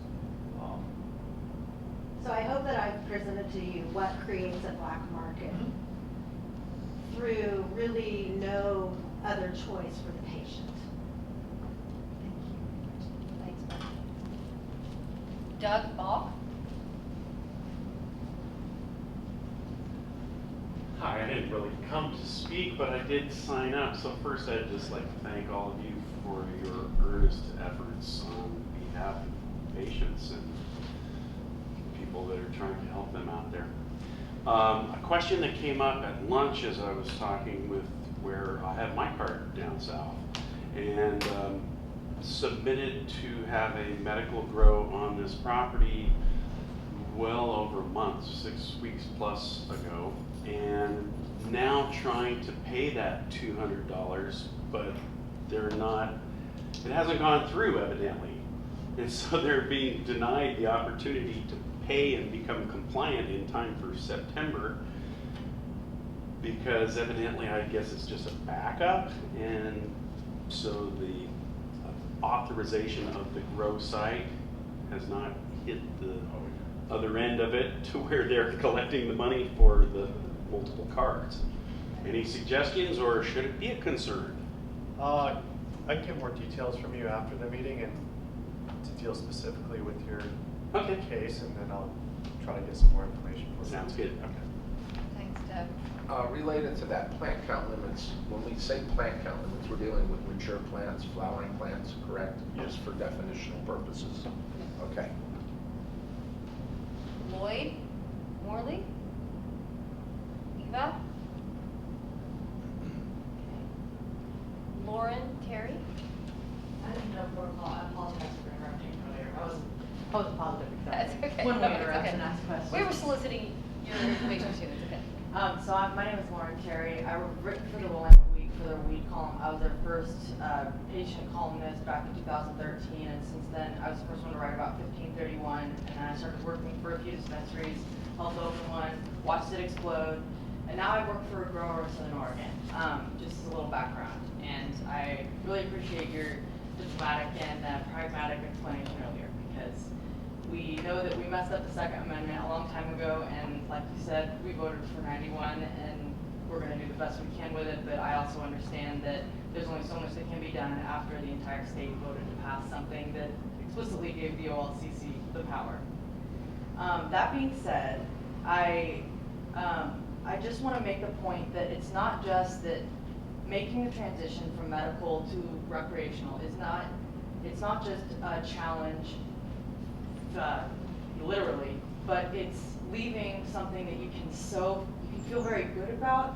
S15: So I hope that I've presented to you what creates a black market through really no other choice for the patient.
S8: Thanks, Beth. Doug Ball?
S16: Hi, I didn't really come to speak, but I did sign up. So first, I'd just like to thank all of you for your earnest efforts on behalf of patients and people that are trying to help them out there. A question that came up at lunch as I was talking with where I have my card down south, and submitted to have a medical grow on this property well over a month, 6 weeks plus ago, and now trying to pay that $200, but they're not, it hasn't gone through evidently. And so they're being denied the opportunity to pay and become compliant in time for September, because evidently I guess it's just a backup, and so the authorization of the grow site has not hit the other end of it to where they're collecting the money for the multiple cards. Any suggestions, or should it be a concern?
S4: I can get more details from you after the meeting and to deal specifically with your case, and then I'll try to get some more information for you.
S16: Sounds good.
S4: Okay.
S8: Thanks, Doug.
S2: Related to that, plant count limits, when we say plant count limits, we're dealing with mature plants, flowering plants, correct?
S4: Yes.
S2: Just for definitional purposes. Okay.
S8: Lloyd Morley? Eva? Lauren Terry?
S17: I didn't know protocol. I apologize for interrupting earlier. I was positive
S8: That's
S17: exactly.
S8: okay.
S17: When
S8: No,
S17: we
S8: it's
S17: interrupt
S8: okay.
S17: and ask questions.
S8: We were soliciting your information too, it's okay.
S17: My name is Lauren Terry. I wrote for the Willamette Week for their week column. I was their first patient columnist back in 2013, and since then I was the first one to write about 1531, and then I started working for a few dispensaries, helped open one, watched it explode, and now I work for a grower in Southern Oregon. Just as a little background, and I really appreciate your diplomatic and pragmatic explanation earlier, because we know that we messed up the Second Amendment a long time ago, and like you said, we voted for 91, and we're going to do the best we can with it, but I also understand that there's only so much that can be done after the entire state voted to pass something that explicitly gave the OLCC the power. That being said, I just want to make the point that it's not just that making the transition from medical to recreational is not, it's not just a challenge literally, but it's leaving something that you can feel very good about.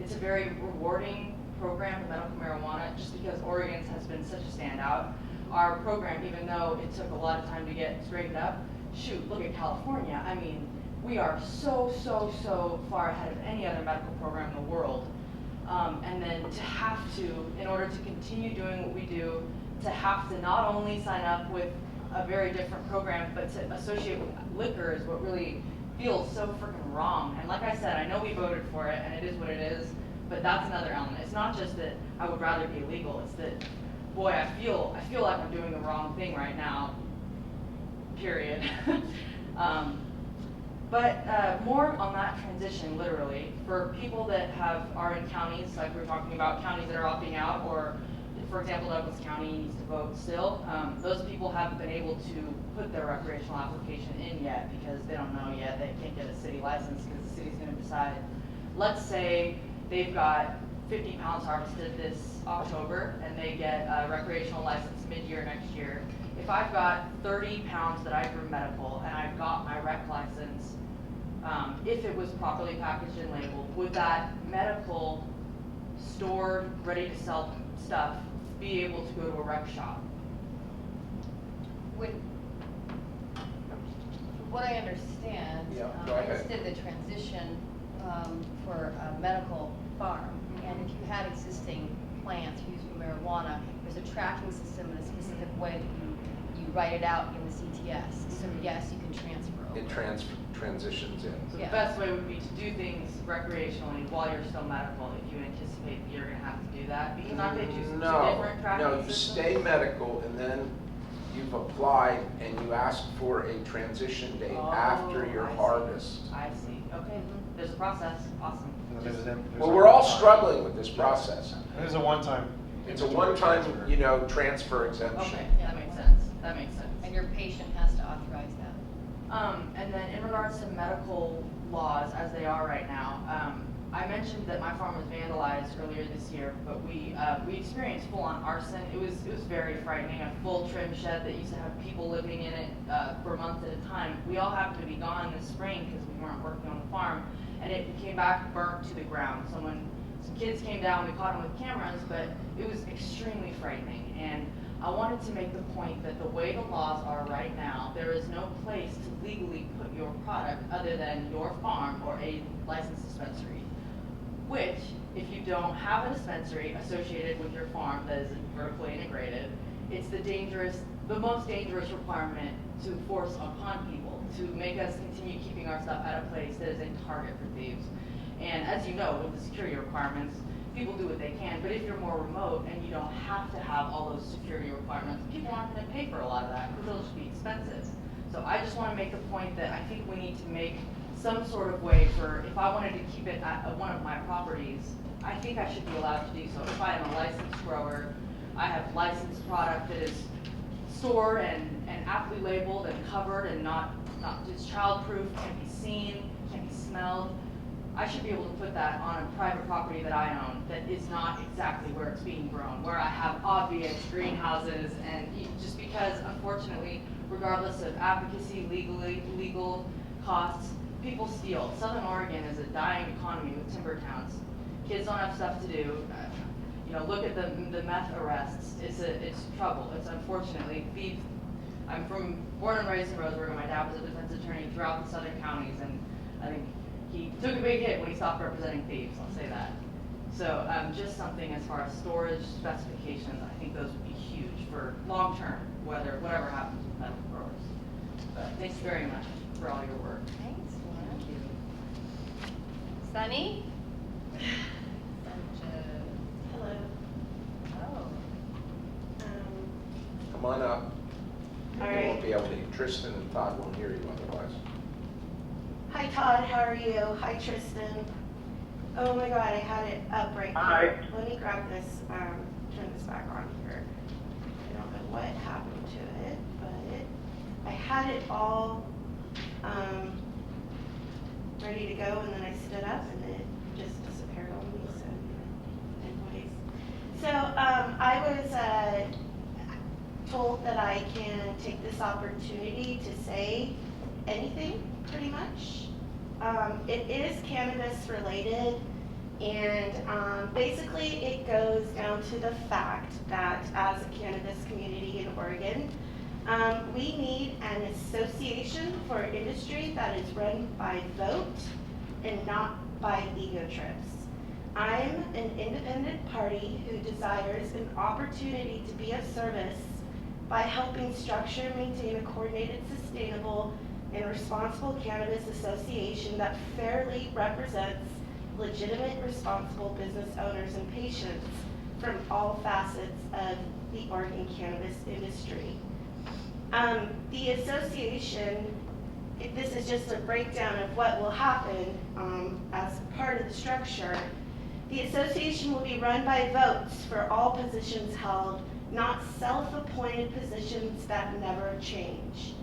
S17: It's a very rewarding program for medical marijuana, just because Oregon's has been such a standout. Our program, even though it took a lot of time to get straightened up, shoot, look at California. I mean, we are so far ahead of any other medical program in the world. And then to have to, in order to continue doing what we do, to have to not only sign up with a very different program, but to associate with liquor is what really feels so freaking wrong. And like I said, I know we voted for it, and it is what it is, but that's another element. It's not just that I would rather be illegal, it's that, boy, I feel like I'm doing the wrong thing right now, period. But more on that transition, literally, for people that are in counties, like we were talking about, counties that are opting out, or for example, Douglas County needs to vote still. Those people haven't been able to put their recreational application in yet because they don't know yet. They can't get a city license because the city's going to decide. Let's say they've got 50 pounds harvested this October and they get a recreational license mid-year next year. If I've got 30 pounds that I grew medical and I've got my rec license, if it was properly packaged and labeled, would that medical stored, ready to sell stuff be able to go to a rec shop?
S1: When, from what I understand,
S2: go
S1: I
S2: ahead.
S1: just did the transition for a medical farm, and if you had existing plants used for marijuana, there's a tracking system in a specific way that you write it out in the CTS. So yes, you can transfer over.
S2: It transitions in.
S17: So the best way would be to do things recreationally while you're still medical, if you anticipate that you're going to have to do that, because aren't they two different tracking
S2: No, you
S17: systems?
S2: stay medical and then you've applied and you ask for a transition date after your harvest.
S17: I see, okay. there's a process, awesome.
S4: And then there's
S2: Well,
S4: a
S2: we're all
S4: one-time.
S2: struggling with this process.
S4: There's a one-time.
S2: It's a one-time, transfer exemption.
S17: Okay, yeah, that makes sense, that makes sense.
S8: And your patient has to authorize that.
S17: And then in regards to medical laws as they are right now, I mentioned that my farm was vandalized earlier this year, but we experienced full-on arson. It was very frightening. A full trim shed that used to have people living in it for months at a time. We all happened to be gone this spring because we weren't working on the farm, and it came back burnt to the ground. Some kids came down, we caught them with cameras, but it was extremely frightening. And I wanted to make the point that the way the laws are right now, there is no place to legally put your product other than your farm or a licensed dispensary. Which, if you don't have a dispensary associated with your farm that is vertically integrated, it's the most dangerous requirement to force upon people to make us continue keeping our stuff at a place that is a target for thieves. And as you know, with the security requirements, people do what they can, but if you're more remote and you don't have to have all those security requirements, people aren't going to pay for a lot of that because it'll just be expensive. So I just want to make the point that I think we need to make some sort of way for, if I wanted to keep it at one of my properties, I think I should be allowed to do so. If I am a licensed grower, I have licensed product that is stored and aptly labeled and covered and not just childproof, can be seen, can be smelled. I should be able to put that on a private property that I own that is not exactly where it's being grown, where I have obvious greenhouses, and just because, unfortunately, regardless of advocacy, legal costs, people steal. Southern Oregon is a dying economy with timber towns. Kids don't have stuff to do. Look at the meth arrests. It's trouble. It's unfortunately thieves. I'm born and raised in Roseburg, and my dad was a defense attorney throughout the southern counties, and I think he took a big hit when he stopped representing thieves, I'll say that. So just something as far as storage specifications, I think those would be huge for long term, whatever happens with medical growers. But thanks very much for all your work.
S8: Thanks, Laura.
S17: Thank you.
S8: Sunny?
S18: Hello.
S8: Oh.
S2: Come on up.
S18: All
S2: You
S18: right.
S2: won't be able to, Tristan and Todd won't hear you otherwise.
S18: Hi Todd, how are you? Hi Tristan. Oh my God, I had it up right
S10: Hi.
S18: here. Let me grab this, turn this back on here. I don't know what happened to it, but I had it all ready to go, and then I stood up and it just disappeared on me. So, anyways, so I was told that I can take this opportunity to say anything, pretty much. It is cannabis related, and basically it goes down to the fact that as a cannabis community in Oregon, we need an association for industry that is run by vote and not by ego trips. I'm an independent party who desires an opportunity to be of service by helping structure and maintain a coordinated, sustainable, and responsible cannabis association that fairly represents legitimate, responsible business owners and patients from all facets of the Oregon cannabis industry. The association, this is just a breakdown of what will happen as part of the structure. The association will be run by votes for all positions held, not self-appointed positions that never change.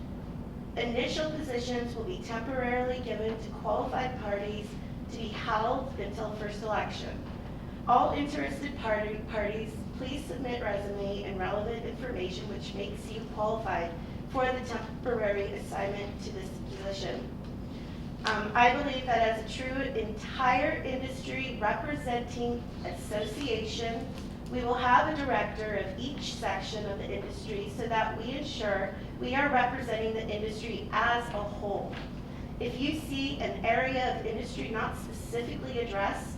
S18: Initial positions will be temporarily given to qualified parties to be held until first election. All interested parties, please submit resume and relevant information which makes you qualified for the temporary assignment to this position. I believe that as a true entire industry representing association, we will have a director of each section of the industry so that we ensure we are representing the industry as a whole. If you see an area of industry not specifically addressed,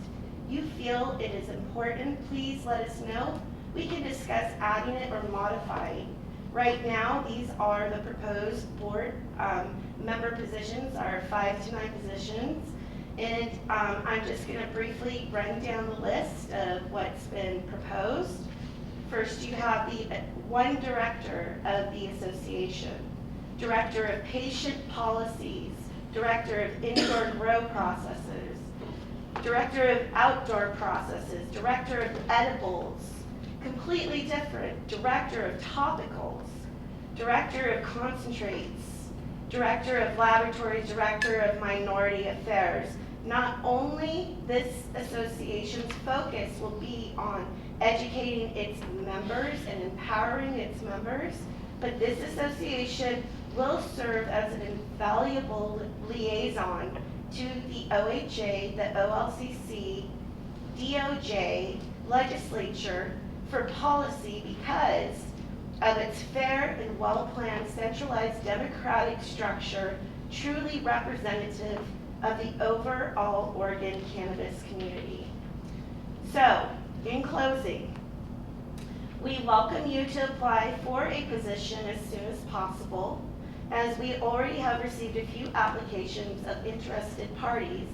S18: you feel it is important, please let us know. We can discuss adding it or modifying. Right now, these are the proposed board member positions, are 5 to 9 positions. And I'm just going to briefly run down the list of what's been proposed. First, you have the one director of the association, director of patient policies, Director of Indoor Grow Processes, Director of Outdoor Processes, Director of Edibles, completely different, Director of Topicals, Director of Concentrates, Director of Laboratories, Director of Minority Affairs. Not only this association's focus will be on educating its members and empowering its members, but this association will serve as an invaluable liaison to the OHA, the OLCC, DOJ, legislature for policy because of its fair and well-planned centralized democratic structure, truly representative of the overall Oregon cannabis community. So, in closing, we welcome you to apply for a position as soon as possible, as we already have received a few applications of interested parties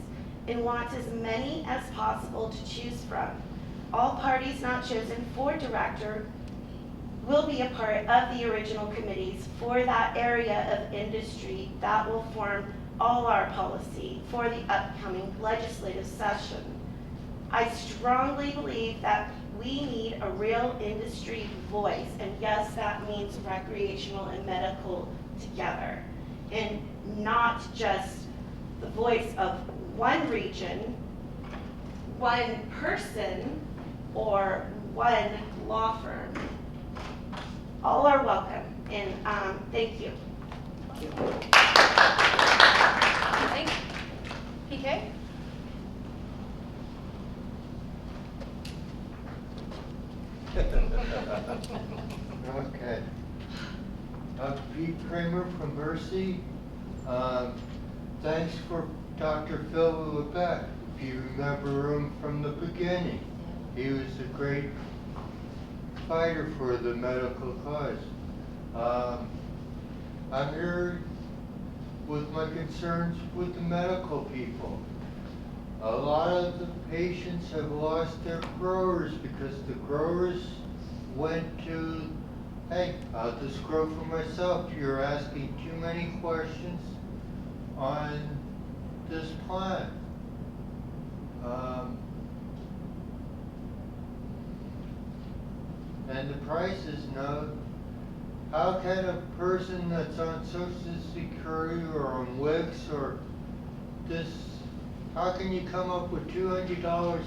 S18: and want as many as possible to choose from. All parties not chosen for director will be a part of the original committees for that area of industry that will form all our policy for the upcoming legislative session. I strongly believe that we need a real industry voice, and yes, that means recreational and medical together, and not just the voice of one region, one person, or one law firm. All are welcome, and thank you.
S1: Thanks. PK?
S19: Okay. Pete Kramer from Mercy. Thanks for Dr. Phil Lebec. If you remember him from the beginning, he was a great fighter for the medical cause. I'm here with my concerns with the medical people. A lot of the patients have lost their growers because the growers went to, hey, I'll just grow for myself. You're asking too many questions on this plan. And the prices, no. How can a person that's on Social Security or on WICs or this, how can you come up with $200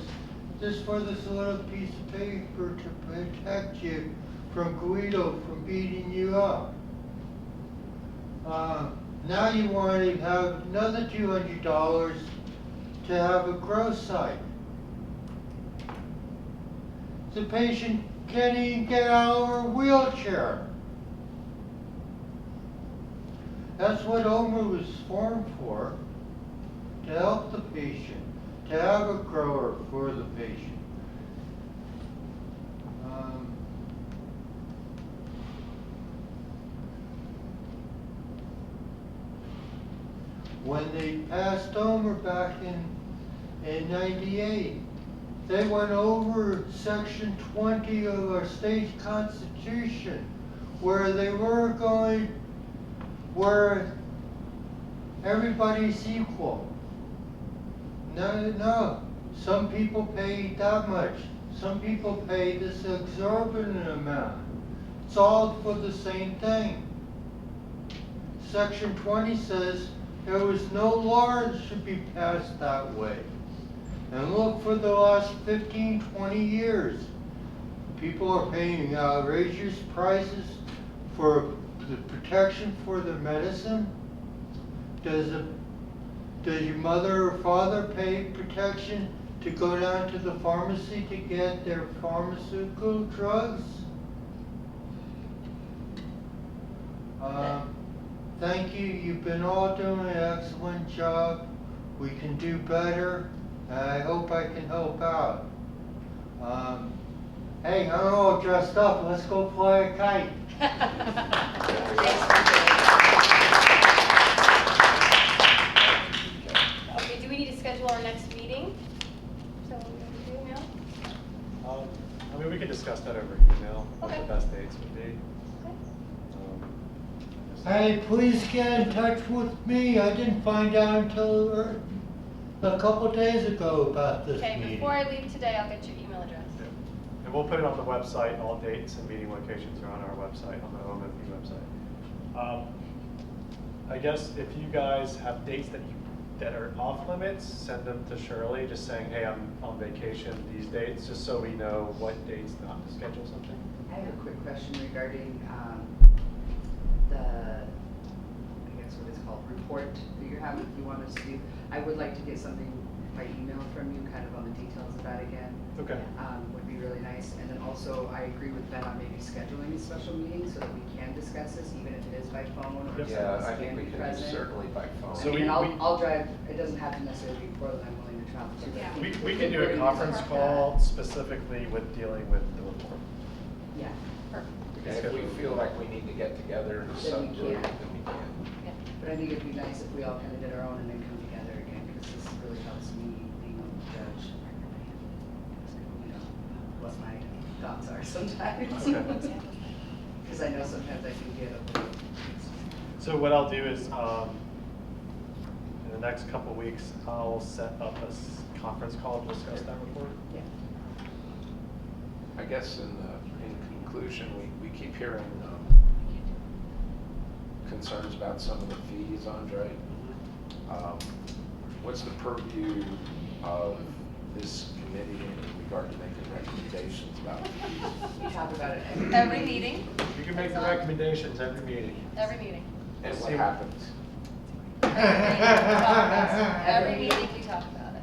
S19: just for this little piece of paper to protect you from Guido from beating you up? Now you want to have another $200 to have a grow site. The patient can't even get out of her wheelchair. That's what OMMP was formed for, to help the patient, to have a grower for the patient. When they passed OMMP back in '98, they went over Section 20 of our state constitution, where they were going, where everybody's equal. No, some people pay that much. Some people pay this exorbitant amount. It's all for the same thing. Section 20 says there was no law that should be passed that way. And look, for the last 15, 20 years, people are paying outrageous prices for the protection for their medicine. Does your mother or father pay protection to go down to the pharmacy to get their pharmaceutical drugs? Thank you. You've been all doing an excellent job. We can do better. I hope I can help out. Hey, I'm all dressed up. Let's go fly a kite.
S1: Okay, do we need to schedule our next meeting? So what we're going to do now?
S4: I mean, we could discuss that over email, what
S1: Okay.
S4: the best dates would be.
S1: Okay.
S19: Hey, please get in touch with me. I didn't find out until a couple days ago about this
S1: Okay,
S19: meeting.
S1: before I leave today, I'll get your email address.
S4: And we'll put it on the website. All dates and meeting locations are on our website, on the OMMP website. I guess if you guys have dates that are off limits, send them to Shirley, just saying, hey, I'm on vacation these dates, just so we know what dates not to schedule something.
S6: I have a quick question regarding I guess what it's called, report that you're having, you want us to do. I would like to get something by email from you, kind of on the details of that again.
S4: Okay.
S6: Would be really nice. And then also, I agree with Ben on maybe scheduling a special meeting so that we can discuss this, even if it is by phone or if
S2: Yeah,
S6: someone
S2: I think
S6: can
S2: we
S6: be
S2: can do
S6: present.
S2: certainly by phone.
S6: So I'll drive, it doesn't have to necessarily be Portland, I'm willing to travel to. but
S4: We can do a conference call specifically with dealing with the report.
S6: Yeah.
S2: And if we feel like we need to get together in a
S6: Then we
S2: subgroup,
S6: can.
S2: then we can.
S6: But I think it'd be nice if we all kind of did our own and then come together again, because this really helps me being able to judge, you know, what my thoughts are sometimes.
S4: Okay.
S6: Because I know sometimes I can get a little.
S4: So what I'll do is, in the next couple of weeks, I'll set up a conference call to discuss that report.
S6: Yeah.
S2: I guess in conclusion, we keep hearing concerns about some of the fees, Andre. What's the purview of this committee in regard to making recommendations about fees?
S6: We talk about it
S1: Every meeting.
S4: You can make the recommendations every meeting.
S1: Every meeting.
S2: And what happens?
S1: Every meeting we talk about it.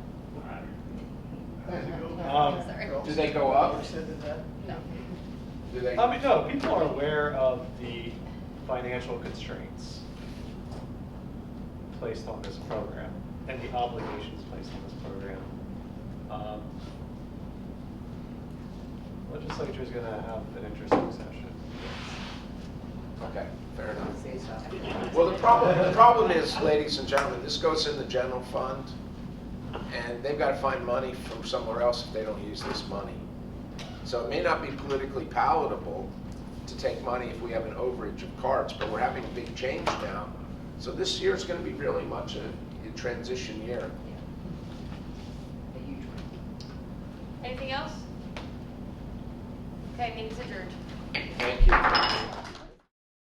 S1: Sorry.
S2: Do they go up?
S1: No.
S2: Do they?
S4: I mean, no, people are aware of the financial constraints placed on this program and the obligations placed on this program. Legislature is going to have an interesting session.
S2: Okay, fair enough.
S6: Say so.
S2: Well, the problem is, ladies and gentlemen, this goes in the general fund, and they've got to find money from somewhere else if they don't use this money. So it may not be politically palatable to take money if we have an overage of cards, but we're having a big change now. So this year is going to be really much a transition year.
S6: A huge one.
S1: Anything else? Okay, meeting's adjourned.
S2: Thank you.